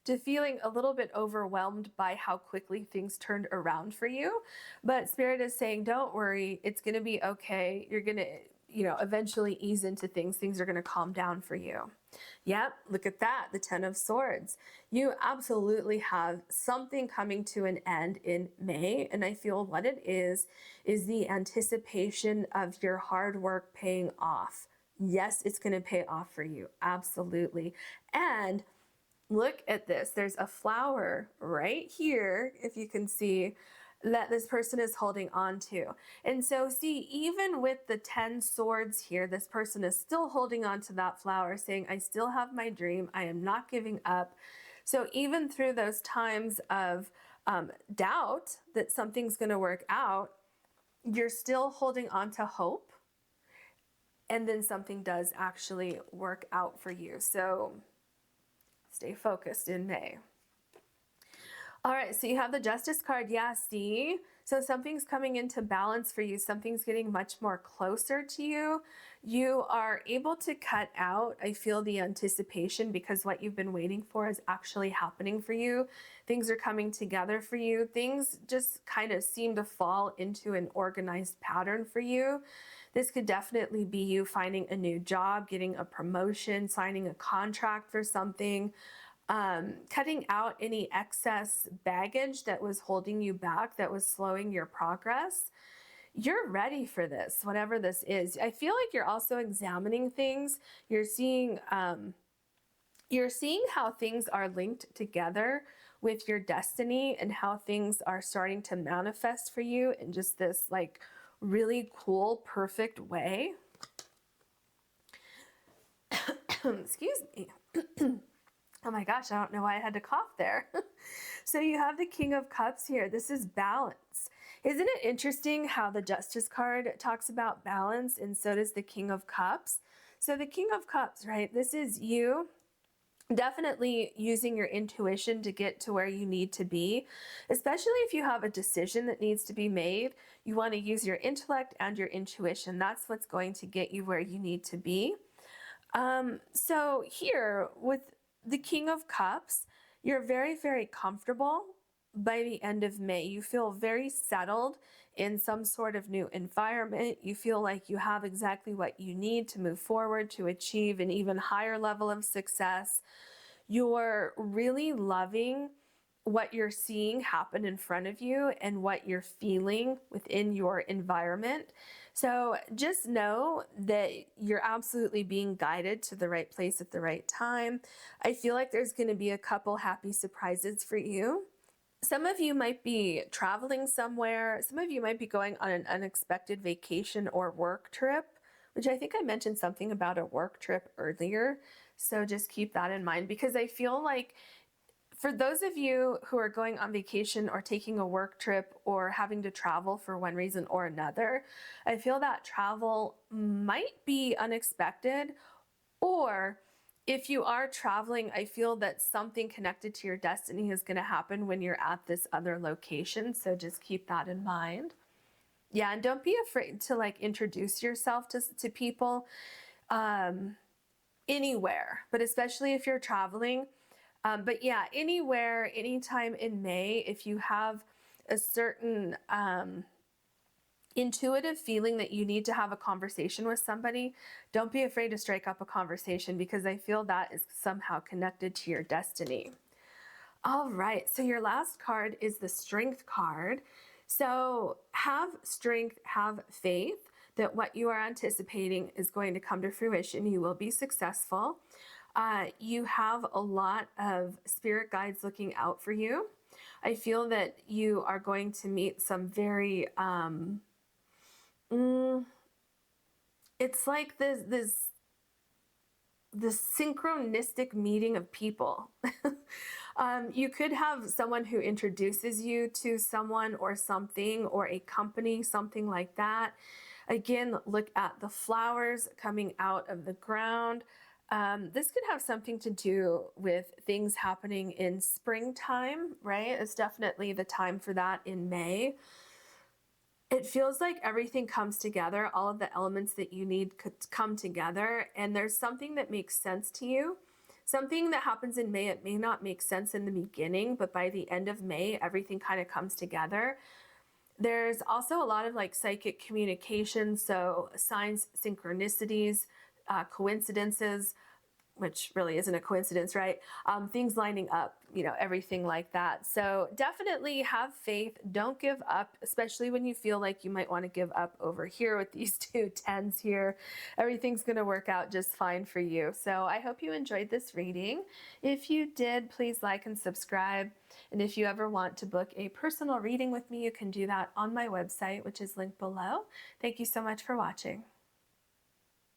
to feeling a little bit overwhelmed by how quickly things turned around for you. But Spirit is saying, don't worry, it's going to be okay. You're going to, eventually ease into things. Things are going to calm down for you. Yep, look at that, the 10 of Swords. You absolutely have something coming to an end in May, and I feel what it is the anticipation of your hard work paying off. Yes, it's going to pay off for you, absolutely. And look at this, there's a flower right here, if you can see, that this person is holding on to. And so see, even with the 10 swords here, this person is still holding on to that flower, saying, I still have my dream. I am not giving up. So even through those times of doubt that something's going to work out, you're still holding on to hope. And then something does actually work out for you. So stay focused in May. All right, so you have the Justice card. Yeah, see? So something's coming into balance for you. Something's getting much more closer to you. You are able to cut out, I feel, the anticipation, because what you've been waiting for is actually happening for you. Things are coming together for you. Things just kind of seem to fall into an organized pattern for you. This could definitely be you finding a new job, getting a promotion, signing a contract for something. Cutting out any excess baggage that was holding you back, that was slowing your progress. You're ready for this, whatever this is. I feel like you're also examining things. You're seeing how things are linked together with your destiny, and how things are starting to manifest for you in just this like really cool, perfect way. Excuse me. Oh my gosh, I don't know why I had to cough there. So you have the King of Cups here. This is balance. Isn't it interesting how the Justice card talks about balance, and so does the King of Cups? So the King of Cups, right? This is you definitely using your intuition to get to where you need to be, especially if you have a decision that needs to be made. You want to use your intellect and your intuition. That's what's going to get you where you need to be. So here with the King of Cups, you're very, very comfortable by the end of May. You feel very settled in some sort of new environment. You feel like you have exactly what you need to move forward to achieve an even higher level of success. You're really loving what you're seeing happen in front of you and what you're feeling within your environment. So just know that you're absolutely being guided to the right place at the right time. I feel like there's going to be a couple happy surprises for you. Some of you might be traveling somewhere. Some of you might be going on an unexpected vacation or work trip, which I think I mentioned something about a work trip earlier. So just keep that in mind, because I feel like for those of you who are going on vacation or taking a work trip or having to travel for one reason or another, I feel that travel might be unexpected. Or if you are traveling, I feel that something connected to your destiny is going to happen when you're at this other location. So just keep that in mind. Yeah, and don't be afraid to like introduce yourself to people anywhere, but especially if you're traveling. But yeah, anywhere, anytime in May, if you have a certain intuitive feeling that you need to have a conversation with somebody, don't be afraid to strike up a conversation, because I feel that is somehow connected to your destiny. All right, so your last card is the Strength card. So have strength, have faith that what you are anticipating is going to come to fruition. You will be successful. You have a lot of spirit guides looking out for you. I feel that you are going to meet some very, it's like this synchronistic meeting of people. You could have someone who introduces you to someone or something, or a company, something like that. Again, look at the flowers coming out of the ground. This could have something to do with things happening in springtime, right? It's definitely the time for that in May. It feels like everything comes together, all of the elements that you need could come together, and there's something that makes sense to you. Something that happens in May, it may not make sense in the beginning, but by the end of May, everything kind of comes together. There's also a lot of like psychic communication, so signs, synchronicities, coincidences, which really isn't a coincidence, right? Things lining up, everything like that. So definitely have faith. Don't give up, especially when you feel like you might want to give up over here with these two tens here. Everything's going to work out just fine for you. So I hope you enjoyed this reading. If you did, please like and subscribe. And if you ever want to book a personal reading with me, you can do that on my website, which is linked below. Thank you so much for watching.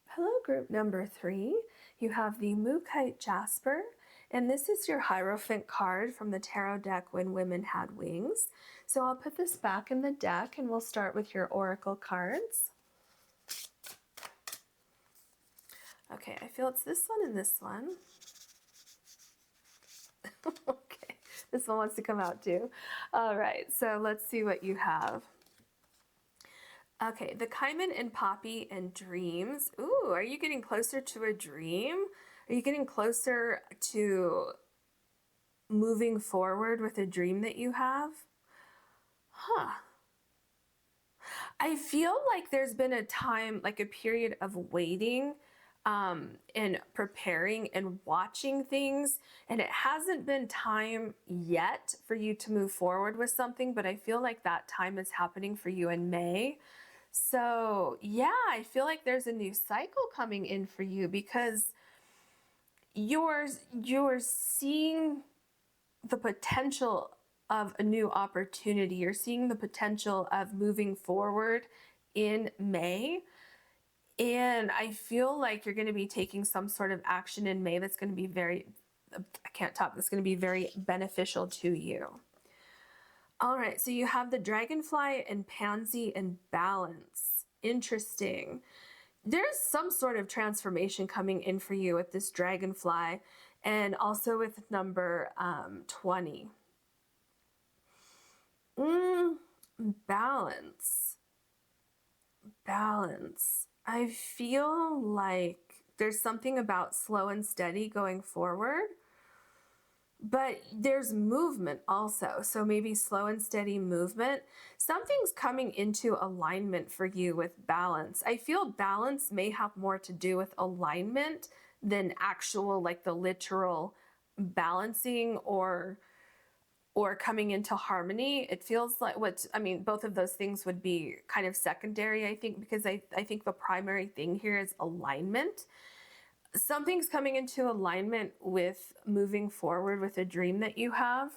Hello, group number 3. You have the Mookaite Jasper, and this is your Hierophant card from the tarot deck When Women Had Wings. So I'll put this back in the deck and we'll start with your oracle cards. Okay, I feel it's this one and this one. Okay, this one wants to come out too. All right, so let's see what you have. Okay, the Cayman and Poppy and Dreams. Ooh, are you getting closer to a dream? Are you getting closer to moving forward with a dream that you have? Huh. I feel like there's been a time, like a period of waiting and preparing and watching things, and it hasn't been time yet for you to move forward with something, but I feel like that time is happening for you in May. So yeah, I feel like there's a new cycle coming in for you because you're seeing the potential of a new opportunity. You're seeing the potential of moving forward in May. And I feel like you're going to be taking some sort of action in May that's going to be that's going to be very beneficial to you. All right, so you have the Dragonfly and Pansy and Balance. Interesting. There's some sort of transformation coming in for you with this Dragonfly and also with number 20. Balance. Balance. I feel like there's something about slow and steady going forward. But there's movement also. So maybe slow and steady movement. Something's coming into alignment for you with balance. I feel balance may have more to do with alignment than actual, like the literal balancing or coming into harmony. It feels like both of those things would be kind of secondary, I think, because I think the primary thing here is alignment. Something's coming into alignment with moving forward with a dream that you have.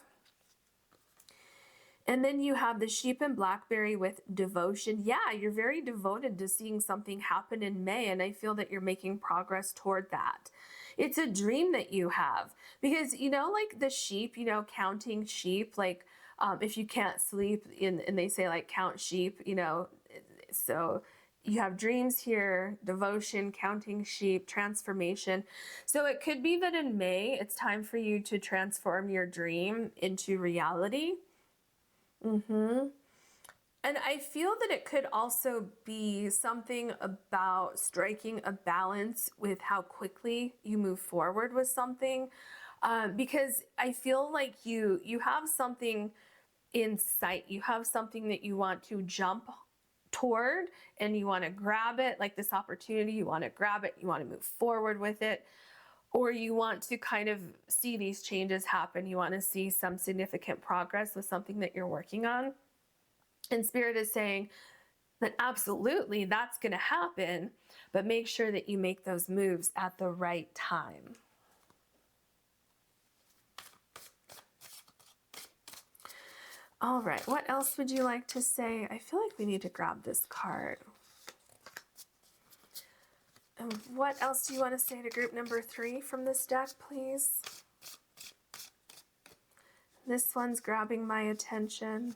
And then you have the Sheep and Blackberry with Devotion. Yeah, you're very devoted to seeing something happen in May, and I feel that you're making progress toward that. It's a dream that you have because, like the sheep, counting sheep, like if you can't sleep and they say like count sheep, so you have dreams here, devotion, counting sheep, transformation. So it could be that in May, it's time for you to transform your dream into reality. And I feel that it could also be something about striking a balance with how quickly you move forward with something. Because I feel like you have something in sight. You have something that you want to jump toward and you want to grab it, like this opportunity, you want to grab it, you want to move forward with it. or you want to kind of see these changes happen. You want to see some significant progress with something that you're working on. And Spirit is saying that absolutely that's going to happen, but make sure that you make those moves at the right time. All right, what else would you like to say? I feel like we need to grab this card. And what else do you want to say to group number 3 from this deck, please? This one's grabbing my attention.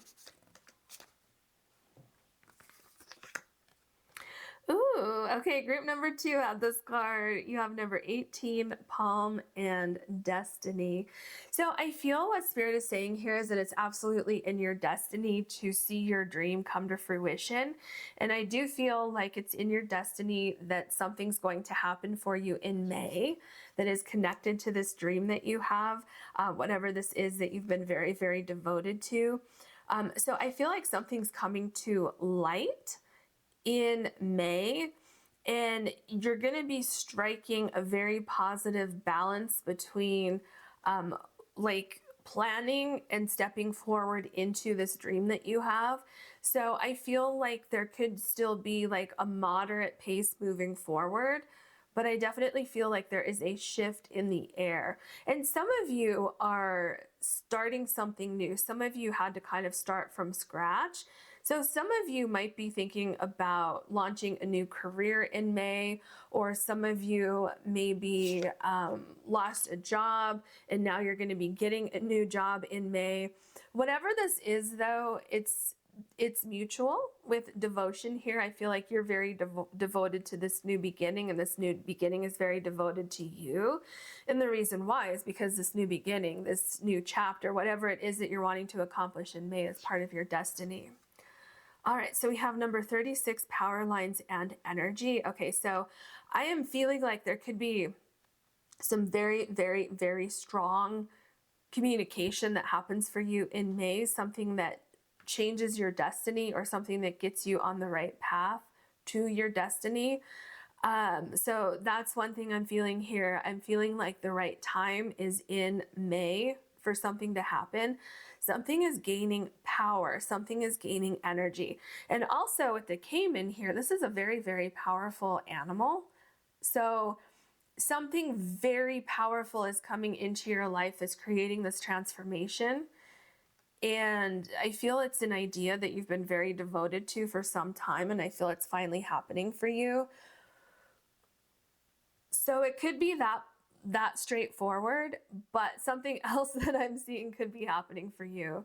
Ooh, okay, group number 2 had this card. You have number 18, Palm and Destiny. So I feel what Spirit is saying here is that it's absolutely in your destiny to see your dream come to fruition. And I do feel like it's in your destiny that something's going to happen for you in May that is connected to this dream that you have, whatever this is that you've been very, very devoted to. So I feel like something's coming to light in May, and you're going to be striking a very positive balance between like planning and stepping forward into this dream that you have. So I feel like there could still be like a moderate pace moving forward, but I definitely feel like there is a shift in the air. And some of you are starting something new. Some of you had to kind of start from scratch. So some of you might be thinking about launching a new career in May, or some of you maybe lost a job and now you're going to be getting a new job in May. Whatever this is, though, it's mutual with devotion here. I feel like you're very devoted to this new beginning, and this new beginning is very devoted to you. And the reason why is because this new beginning, this new chapter, whatever it is that you're wanting to accomplish in May, is part of your destiny. All right, so we have number 36, power lines and energy. Okay, so I am feeling like there could be some very, very, very strong communication that happens for you in May, something that changes your destiny or something that gets you on the right path to your destiny. So that's one thing I'm feeling here. I'm feeling like the right time is in May for something to happen. Something is gaining power. Something is gaining energy. And also with the caiman here, this is a very, very powerful animal. So something very powerful is coming into your life, is creating this transformation. And I feel it's an idea that you've been very devoted to for some time, and I feel it's finally happening for you. So it could be that straightforward, but something else that I'm seeing could be happening for you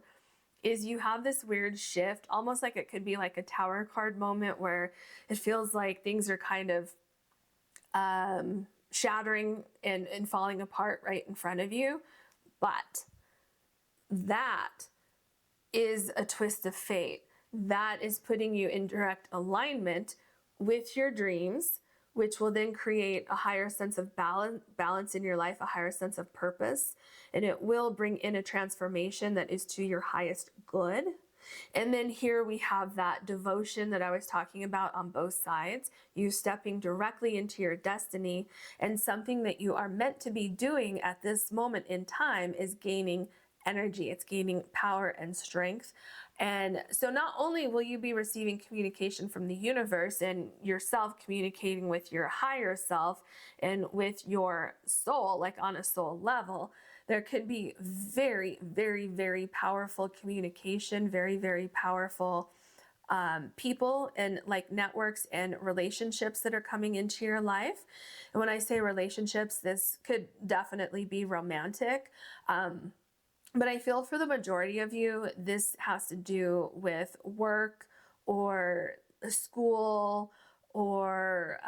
is you have this weird shift, almost like it could be like a tower card moment where it feels like things are kind of shattering and falling apart right in front of you. But that is a twist of fate. That is putting you in direct alignment with your dreams, which will then create a higher sense of balance in your life, a higher sense of purpose, and it will bring in a transformation that is to your highest good. And then here we have that devotion that I was talking about on both sides, you stepping directly into your destiny, and something that you are meant to be doing at this moment in time is gaining energy, it's gaining power and strength. And so not only will you be receiving communication from the universe and yourself communicating with your higher self and with your soul, like on a soul level, there could be very, very, very powerful communication, very, very powerful people and like networks and relationships that are coming into your life. And when I say relationships, this could definitely be romantic. But I feel for the majority of you, this has to do with work or school or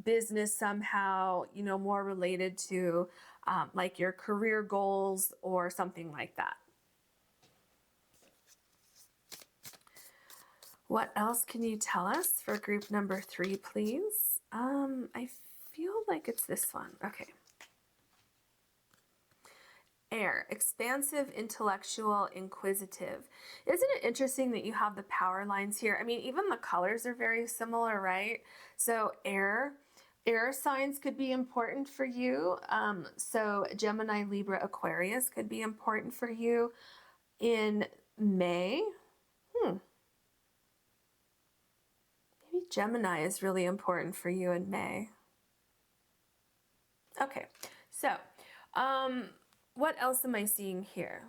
business somehow, you know, more related to like your career goals or something like that. What else can you tell us for group number 3, please? I feel like it's this one. Okay. Air, expansive, intellectual, inquisitive. Isn't it interesting that you have the power lines here? I mean, even the colors are very similar, right? So air, Air signs could be important for you. So Gemini, Libra, Aquarius could be important for you in May. Maybe Gemini is really important for you in May. Okay, so what else am I seeing here?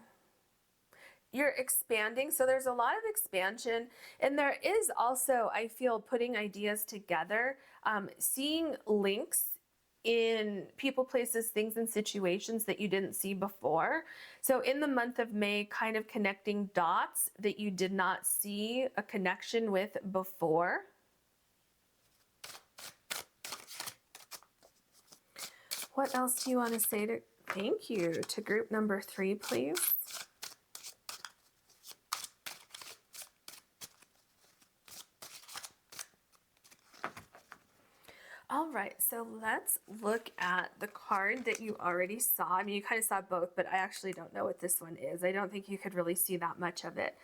You're expanding, so there's a lot of expansion, and there is also, I feel, putting ideas together, seeing links in people, places, things, and situations that you didn't see before. So in the month of May, kind of connecting dots that you did not see a connection with before. What else do you want to say to, thank you, to group number 3, please? All right, so let's look at the card that you already saw. I mean, you kind of saw both, but I actually don't know what this one is. I don't think you could really see that much of it.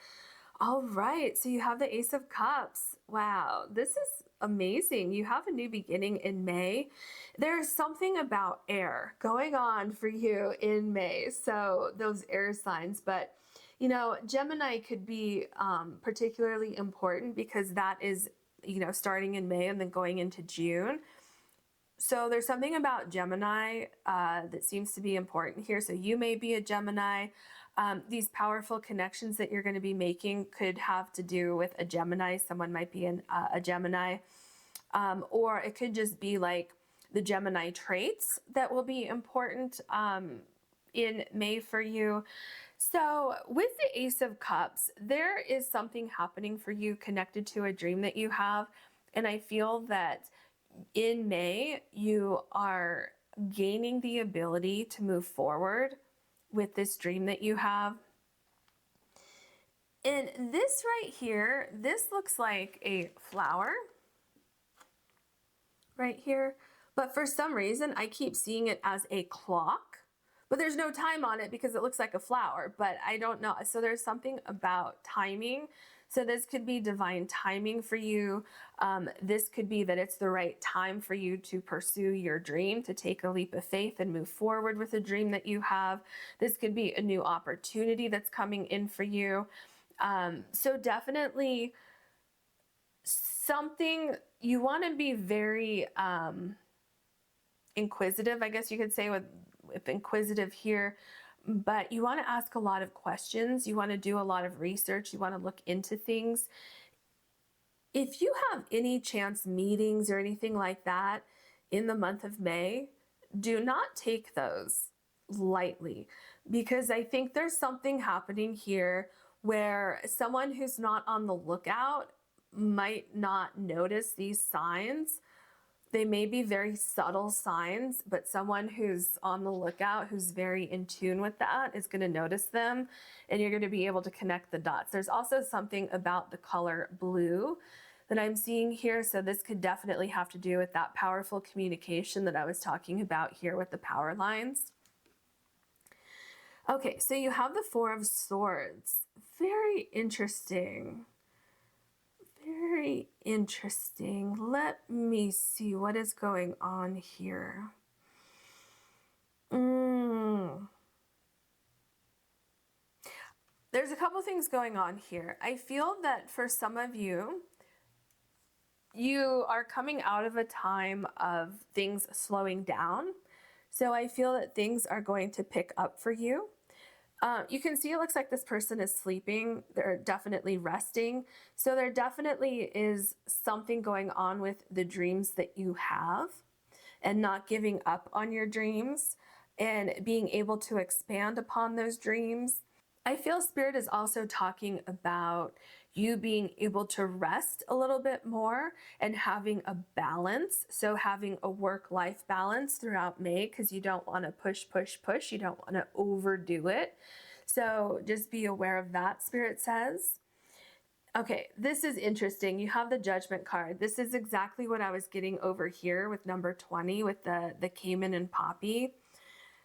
All right, so you have the Ace of Cups. Wow, this is amazing. You have a new beginning in May. There's something about air going on for you in May, so those air signs, but you know, Gemini could be particularly important because that is, you know, starting in May and then going into June. So there's something about Gemini that seems to be important here. So you may be a Gemini. These powerful connections that you're going to be making could have to do with a Gemini. Someone might be a Gemini. Or it could just be like the Gemini traits that will be important in May for you. So with the Ace of Cups, there is something happening for you connected to a dream that you have. And I feel that in May, you are gaining the ability to move forward with this dream that you have. And this right here, this looks like a flower right here. But for some reason, I keep seeing it as a clock. But there's no time on it because it looks like a flower. But I don't know. So there's something about timing. So this could be divine timing for you. This could be that it's the right time for you to pursue your dream, to take a leap of faith and move forward with a dream that you have. This could be a new opportunity that's coming in for you. So definitely something you want to be very inquisitive, I guess you could say, with inquisitive here. But you want to ask a lot of questions. You want to do a lot of research. You want to look into things. If you have any chance meetings or anything like that in the month of May, do not take those lightly, because I think there's something happening here where someone who's not on the lookout might not notice these signs. They may be very subtle signs, but someone who's on the lookout, who's very in tune with that, is going to notice them, and you're going to be able to connect the dots. There's also something about the color blue that I'm seeing here, so this could definitely have to do with that powerful communication that I was talking about here with the power lines. Okay, so you have the Four of Swords. Very interesting. Very interesting. Let me see what is going on here. There's a couple things going on here. I feel that for some of you, you are coming out of a time of things slowing down. So I feel that things are going to pick up for you. You can see it looks like this person is sleeping. They're definitely resting. So there definitely is something going on with the dreams that you have, and not giving up on your dreams and being able to expand upon those dreams. I feel Spirit is also talking about you being able to rest a little bit more and having a balance. So having a work-life balance throughout May, because you don't want to push. You don't want to overdo it. So just be aware of that, Spirit says. Okay, this is interesting. You have the Judgment card. This is exactly what I was getting over here with number 20 with the Cayman and Poppy.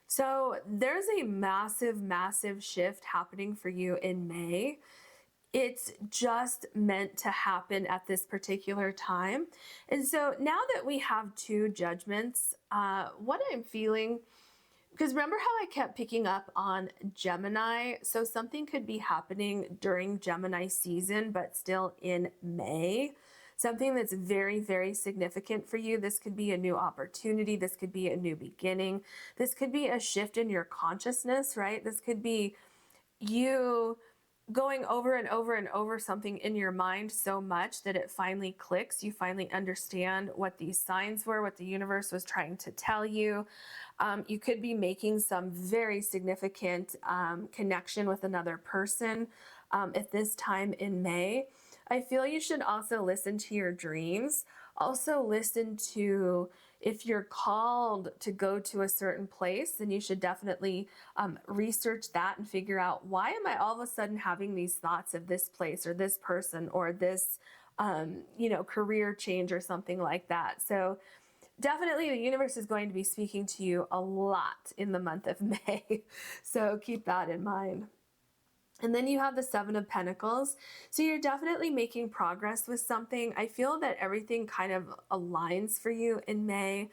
So there's a massive shift happening for you in May. It's just meant to happen at this particular time. And so now that we have two judgments, what I'm feeling, because remember how I kept picking up on Gemini? So something could be happening during Gemini season, but still in May. Something that's very, very significant for you. This could be a new opportunity. This could be a new beginning. This could be a shift in your consciousness, right? This could be you going over and over and over something in your mind so much that it finally clicks. You finally understand what these signs were, what the universe was trying to tell you. You could be making some very significant connection with another person at this time in May. I feel you should also listen to your dreams. Also listen to, if you're called to go to a certain place, then you should definitely research that and figure out, why am I all of a sudden having these thoughts of this place or this person or this, career change or something like that. So definitely the universe is going to be speaking to you a lot in the month of May. So keep that in mind. And then you have the Seven of Pentacles. So you're definitely making progress with something. I feel that everything kind of aligns for you in May.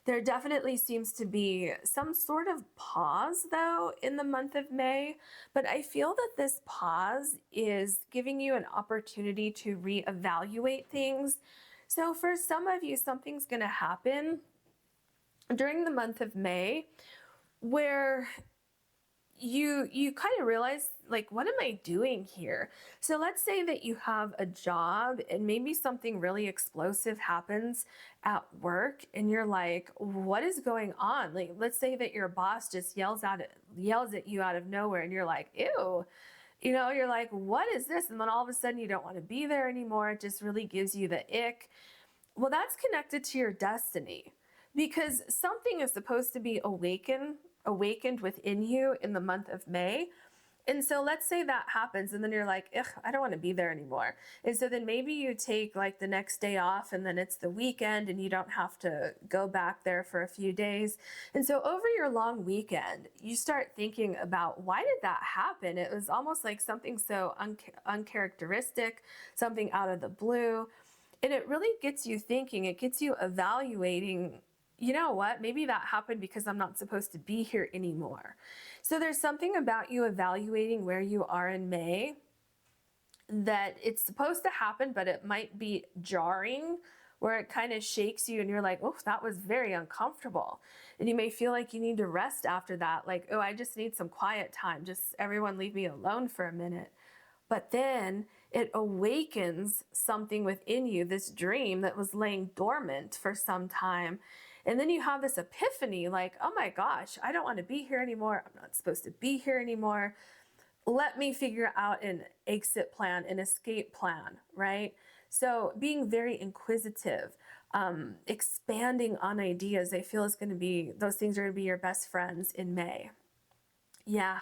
There definitely seems to be some sort of pause, though, in the month of May. But I feel that this pause is giving you an opportunity to reevaluate things. So for some of you, something's going to happen during the month of May where you kind of realize, like, what am I doing here? So let's say that you have a job and maybe something really explosive happens at work and you're like, what is going on? Like, let's say that your boss just yells at you out of nowhere and you're like, ew. You're like, what is this? And then all of a sudden you don't want to be there anymore. It just really gives you the ick. Well, that's connected to your destiny, because something is supposed to be awakened within you in the month of May. And so let's say that happens and then you're like, ugh, I don't want to be there anymore. And so then maybe you take like the next day off and then it's the weekend and you don't have to go back there for a few days. And so over your long weekend, you start thinking about, why did that happen? It was almost like something so uncharacteristic, something out of the blue. And it really gets you thinking, it gets you evaluating, you know what, maybe that happened because I'm not supposed to be here anymore. So there's something about you evaluating where you are in May, that it's supposed to happen, but it might be jarring, where it kind of shakes you and you're like, oh, that was very uncomfortable. And you may feel like you need to rest after that. Like, oh, I just need some quiet time. Just everyone leave me alone for a minute. But then it awakens something within you, this dream that was laying dormant for some time. And then you have this epiphany, like, oh my gosh, I don't want to be here anymore. I'm not supposed to be here anymore. Let me figure out an exit plan, an escape plan, right? So being very inquisitive, expanding on ideas, I feel is going to be, those things are going to be your best friends in May. Yeah.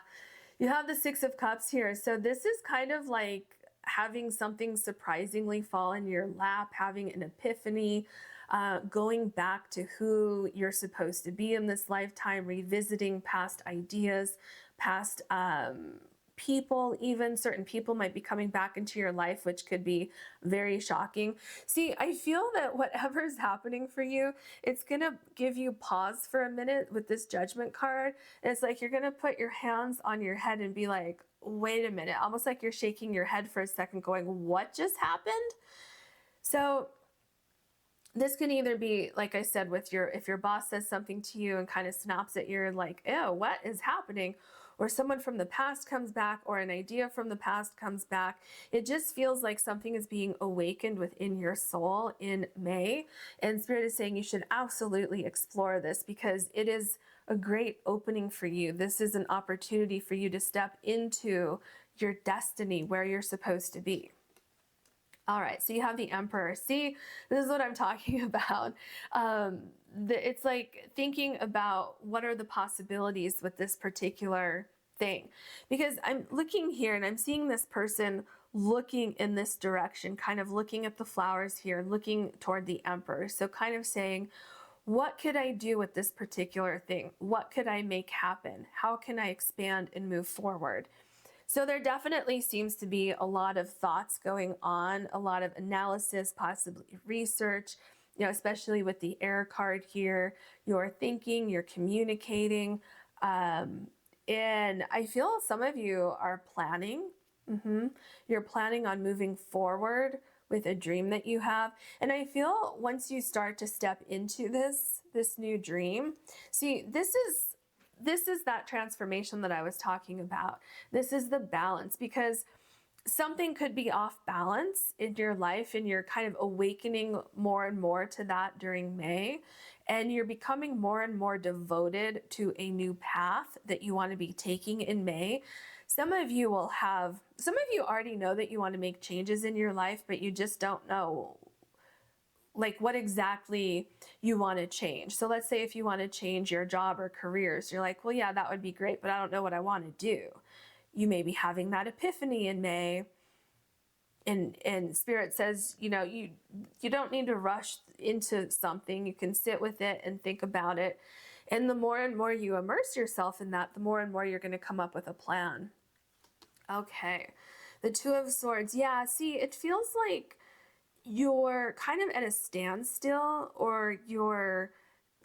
You have the Six of Cups here. So this is kind of like having something surprisingly fall in your lap, having an epiphany, going back to who you're supposed to be in this lifetime, revisiting past ideas, past people. Even certain people might be coming back into your life, which could be very shocking. See, I feel that whatever's happening for you, it's going to give you pause for a minute with this Judgment card. And it's like you're going to put your hands on your head and be like, wait a minute, almost like you're shaking your head for a second going, what just happened? So this can either be, like I said, if your boss says something to you and kind of snaps at you, you're like, ew, what is happening? Or someone from the past comes back, or an idea from the past comes back. It just feels like something is being awakened within your soul in May. And Spirit is saying you should absolutely explore this, because it is a great opening for you. This is an opportunity for you to step into your destiny, where you're supposed to be. All right, so you have the Emperor. See, this is what I'm talking about. It's like thinking about what are the possibilities with this particular thing. Because I'm looking here and I'm seeing this person looking in this direction, kind of looking at the flowers here, looking toward the Emperor. So kind of saying, what could I do with this particular thing? What could I make happen? How can I expand and move forward? So there definitely seems to be a lot of thoughts going on, a lot of analysis, possibly research, especially with the air card here. You're thinking, you're communicating. And I feel some of you are planning. You're planning on moving forward with a dream that you have. And I feel once you start to step into this new dream, see, this is that transformation that I was talking about. This is the balance, because something could be off balance in your life and you're kind of awakening more and more to that during May, and you're becoming more and more devoted to a new path that you want to be taking in May. Some of you already know that you want to make changes in your life, but you just don't know like what exactly you want to change. So let's say if you want to change your job or careers, you're like, well, yeah, that would be great, but I don't know what I want to do. You may be having that epiphany in May, and Spirit says, you don't need to rush into something. You can sit with it and think about it. And the more and more you immerse yourself in that, the more and more you're going to come up with a plan. Okay. The Two of Swords. Yeah, see, it feels like you're kind of at a standstill, or you're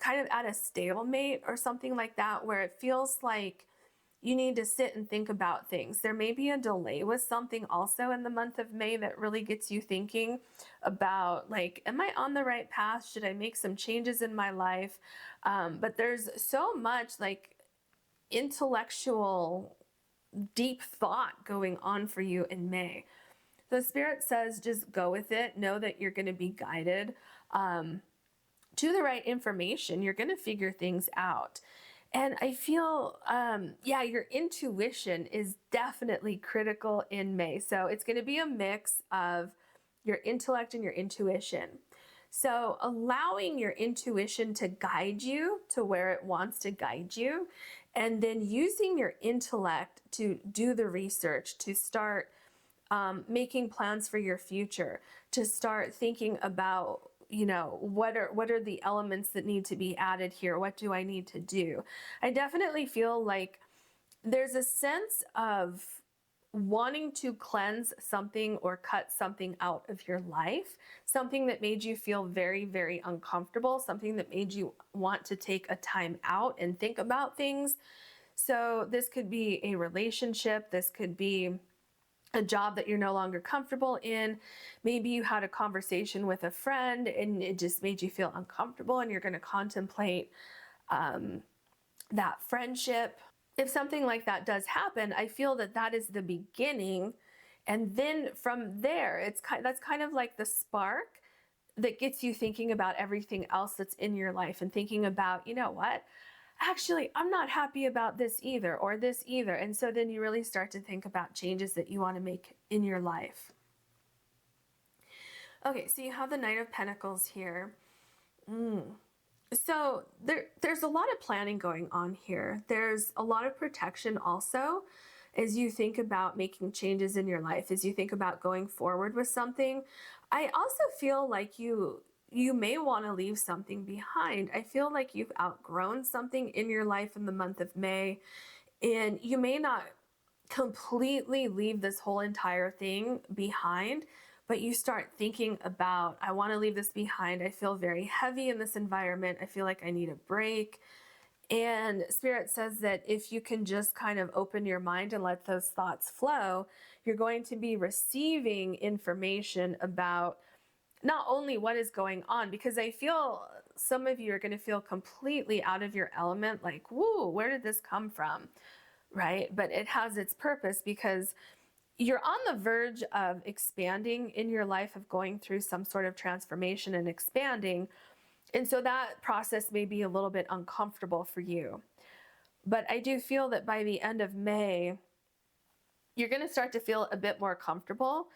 kind of at a stalemate or something like that, where it feels like you need to sit and think about things. There may be a delay with something also in the month of May that really gets you thinking about, like, am I on the right path? Should I make some changes in my life? But there's so much like intellectual, deep thought going on for you in May. The Spirit says just go with it. Know that you're going to be guided to the right information. You're going to figure things out. And I feel, your intuition is definitely critical in May. So it's going to be a mix of your intellect and your intuition. So allowing your intuition to guide you to where it wants to guide you, and then using your intellect to do the research, to start making plans for your future, to start thinking about, what are the elements that need to be added here? What do I need to do? I definitely feel like there's a sense of wanting to cleanse something or cut something out of your life, something that made you feel very, very uncomfortable, something that made you want to take a time out and think about things. So this could be a relationship, this could be a job that you're no longer comfortable in. Maybe you had a conversation with a friend and it just made you feel uncomfortable, and you're going to contemplate that friendship. If something like that does happen, I feel that that is the beginning. And then from there, that's kind of like the spark that gets you thinking about everything else that's in your life, and thinking about, you know what? Actually, I'm not happy about this either, or this either. And so then you really start to think about changes that you want to make in your life. Okay, so you have the Knight of Pentacles here. So there's a lot of planning going on here. There's a lot of protection also as you think about making changes in your life, as you think about going forward with something. I also feel like you may want to leave something behind. I feel like you've outgrown something in your life in the month of May, and you may not completely leave this whole entire thing behind, but you start thinking about, I want to leave this behind. I feel very heavy in this environment. I feel like I need a break. And Spirit says that if you can just kind of open your mind and let those thoughts flow, you're going to be receiving information about not only what is going on, because I feel some of you are going to feel completely out of your element, like, whoa, where did this come from? Right? But it has its purpose, because you're on the verge of expanding in your life, of going through some sort of transformation and expanding. And so that process may be a little bit uncomfortable for you. But I do feel that by the end of May, you're going to start to feel a bit more comfortable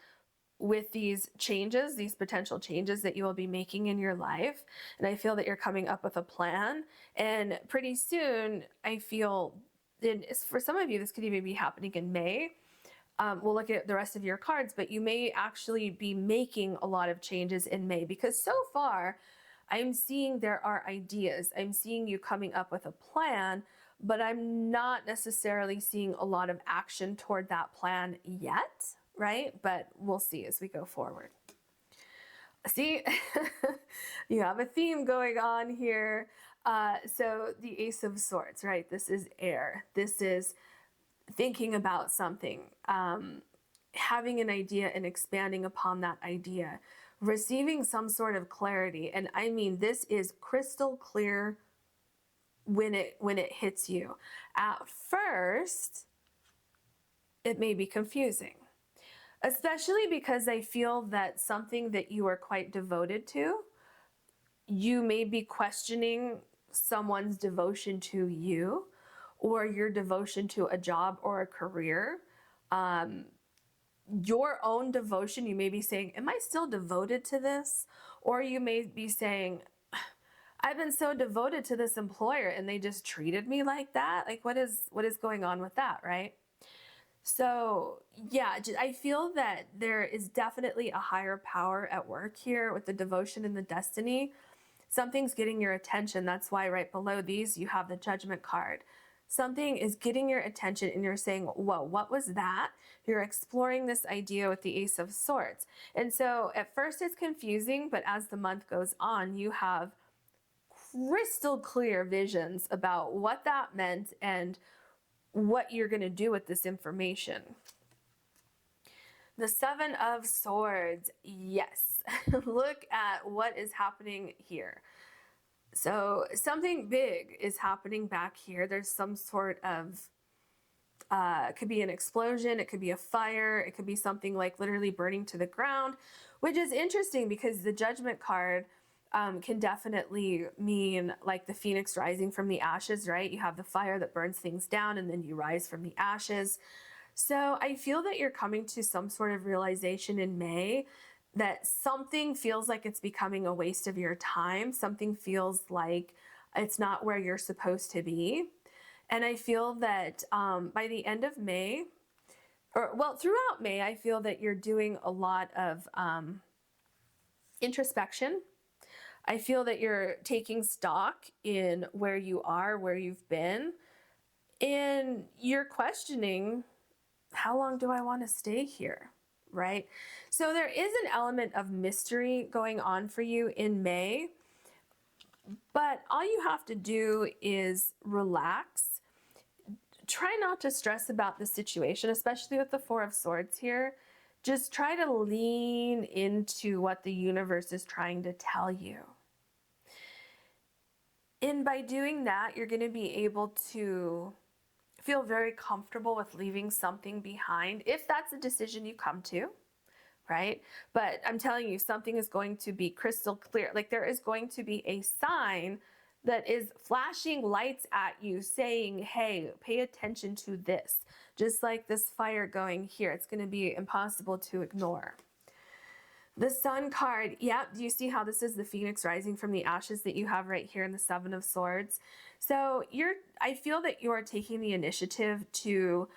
with these changes, these potential changes that you will be making in your life. And I feel that you're coming up with a plan. And pretty soon, I feel, and for some of you, this could even be happening in May. We'll look at the rest of your cards, but you may actually be making a lot of changes in May, because so far, I'm seeing there are ideas. I'm seeing you coming up with a plan, but I'm not necessarily seeing a lot of action toward that plan yet, right? But we'll see as we go forward. See, you have a theme going on here. So the Ace of Swords, right? This is air. This is thinking about something, having an idea and expanding upon that idea, receiving some sort of clarity. And I mean, this is crystal clear when it hits you. At first, it may be confusing, especially because I feel that something that you are quite devoted to, you may be questioning someone's devotion to you or your devotion to a job or a career. Your own devotion, you may be saying, am I still devoted to this? Or you may be saying, I've been so devoted to this employer and they just treated me like that. Like what is going on with that, right? So yeah, I feel that there is definitely a higher power at work here with the devotion and the destiny. Something's getting your attention. That's why right below these, you have the Judgment card. Something is getting your attention and you're saying, whoa, what was that? You're exploring this idea with the Ace of Swords. And so at first it's confusing, but as the month goes on, you have crystal clear visions about what that meant and what you're going to do with this information. The Seven of Swords. Yes. Look at what is happening here. So something big is happening back here. There's some sort of, it could be an explosion. It could be a fire. It could be something like literally burning to the ground, which is interesting because the Judgment card can definitely mean like the phoenix rising from the ashes, right? You have the fire that burns things down and then you rise from the ashes. So I feel that you're coming to some sort of realization in May that something feels like it's becoming a waste of your time. Something feels like it's not where you're supposed to be. And I feel that by the end of May, or well, throughout May, I feel that you're doing a lot of introspection. I feel that you're taking stock in where you are, where you've been, and you're questioning, how long do I want to stay here, right? So there is an element of mystery going on for you in May, but all you have to do is relax. Try not to stress about the situation, especially with the Four of Swords here. Just try to lean into what the universe is trying to tell you. And by doing that, you're going to be able to feel very comfortable with leaving something behind, if that's a decision you come to, right? But I'm telling you, something is going to be crystal clear. Like there is going to be a sign that is flashing lights at you saying, hey, pay attention to this. Just like this fire going here, it's going to be impossible to ignore. The Sun card, yeah, do you see how this is the phoenix rising from the ashes that you have right here in the Seven of Swords? So I feel that you are taking the initiative to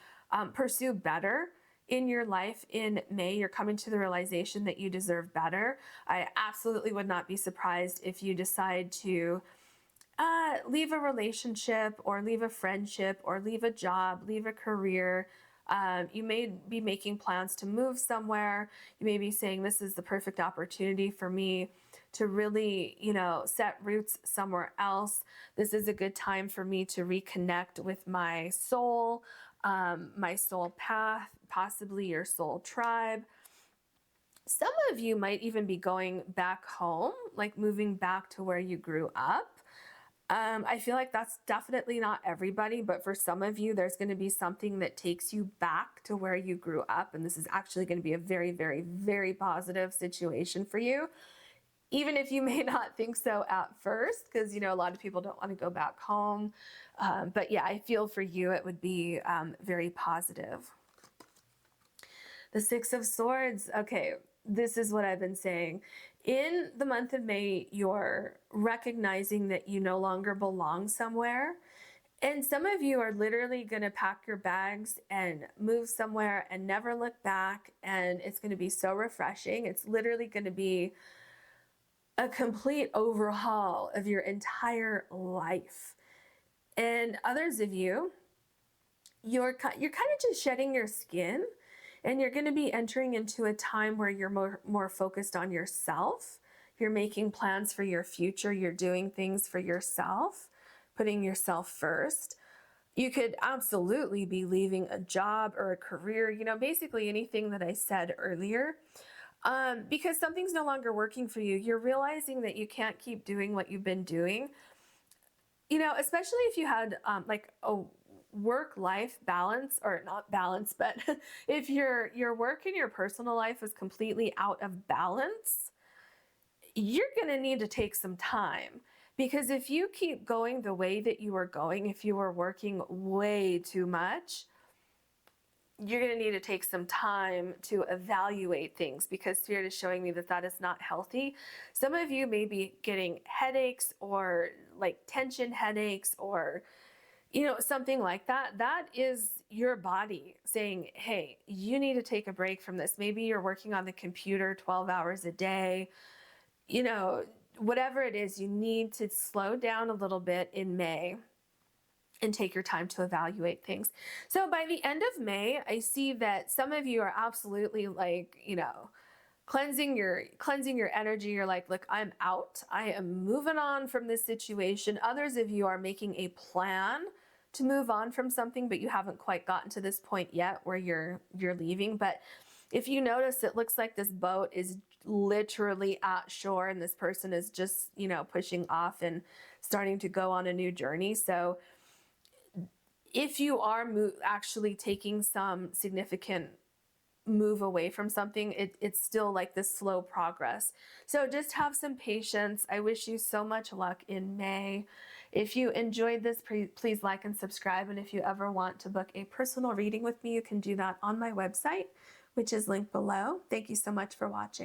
pursue better in your life in May. You're coming to the realization that you deserve better. I absolutely would not be surprised if you decide to leave a relationship or leave a friendship or leave a job, leave a career. You may be making plans to move somewhere. You may be saying, this is the perfect opportunity for me to really, set roots somewhere else. This is a good time for me to reconnect with my soul path, possibly your soul tribe. Some of you might even be going back home, like moving back to where you grew up. I feel like that's definitely not everybody, but for some of you, there's going to be something that takes you back to where you grew up. And this is actually going to be a very, very, very positive situation for you, even if you may not think so at first, because, a lot of people don't want to go back home. But yeah, I feel for you, it would be very positive. The Six of Swords. Okay, this is what I've been saying. In the month of May, you're recognizing that you no longer belong somewhere. And some of you are literally going to pack your bags and move somewhere and never look back. And it's going to be so refreshing. It's literally going to be a complete overhaul of your entire life. And others of you, you're kind of just shedding your skin, and you're going to be entering into a time where you're more focused on yourself. You're making plans for your future. You're doing things for yourself, putting yourself first. You could absolutely be leaving a job or a career, you know, basically anything that I said earlier, because something's no longer working for you. You're realizing that you can't keep doing what you've been doing, you know, especially if you had like a work-life balance, or not balance, but if your work and your personal life is completely out of balance, you're going to need to take some time. Because if you keep going the way that you are going, if you are working way too much, you're going to need to take some time to evaluate things, because Spirit is showing me that that is not healthy. Some of you may be getting headaches, or like tension headaches, or, you know, something like that. That is your body saying, hey, you need to take a break from this. Maybe you're working on the computer 12 hours a day, you know, whatever it is, you need to slow down a little bit in May and take your time to evaluate things. So by the end of May, I see that some of you are absolutely like, you know, cleansing your energy. You're like, look, I'm out. I am moving on from this situation. Others of you are making a plan to move on from something, but you haven't quite gotten to this point yet where you're leaving. But if you notice, it looks like this boat is literally at shore, and this person is just, you know, pushing off and starting to go on a new journey. So if you are actually taking some significant move away from something, it's still like this slow progress. So just have some patience. I wish you so much luck in May. If you enjoyed this, please like and subscribe. And if you ever want to book a personal reading with me, you can do that on my website, which is linked below. Thank you so much for watching.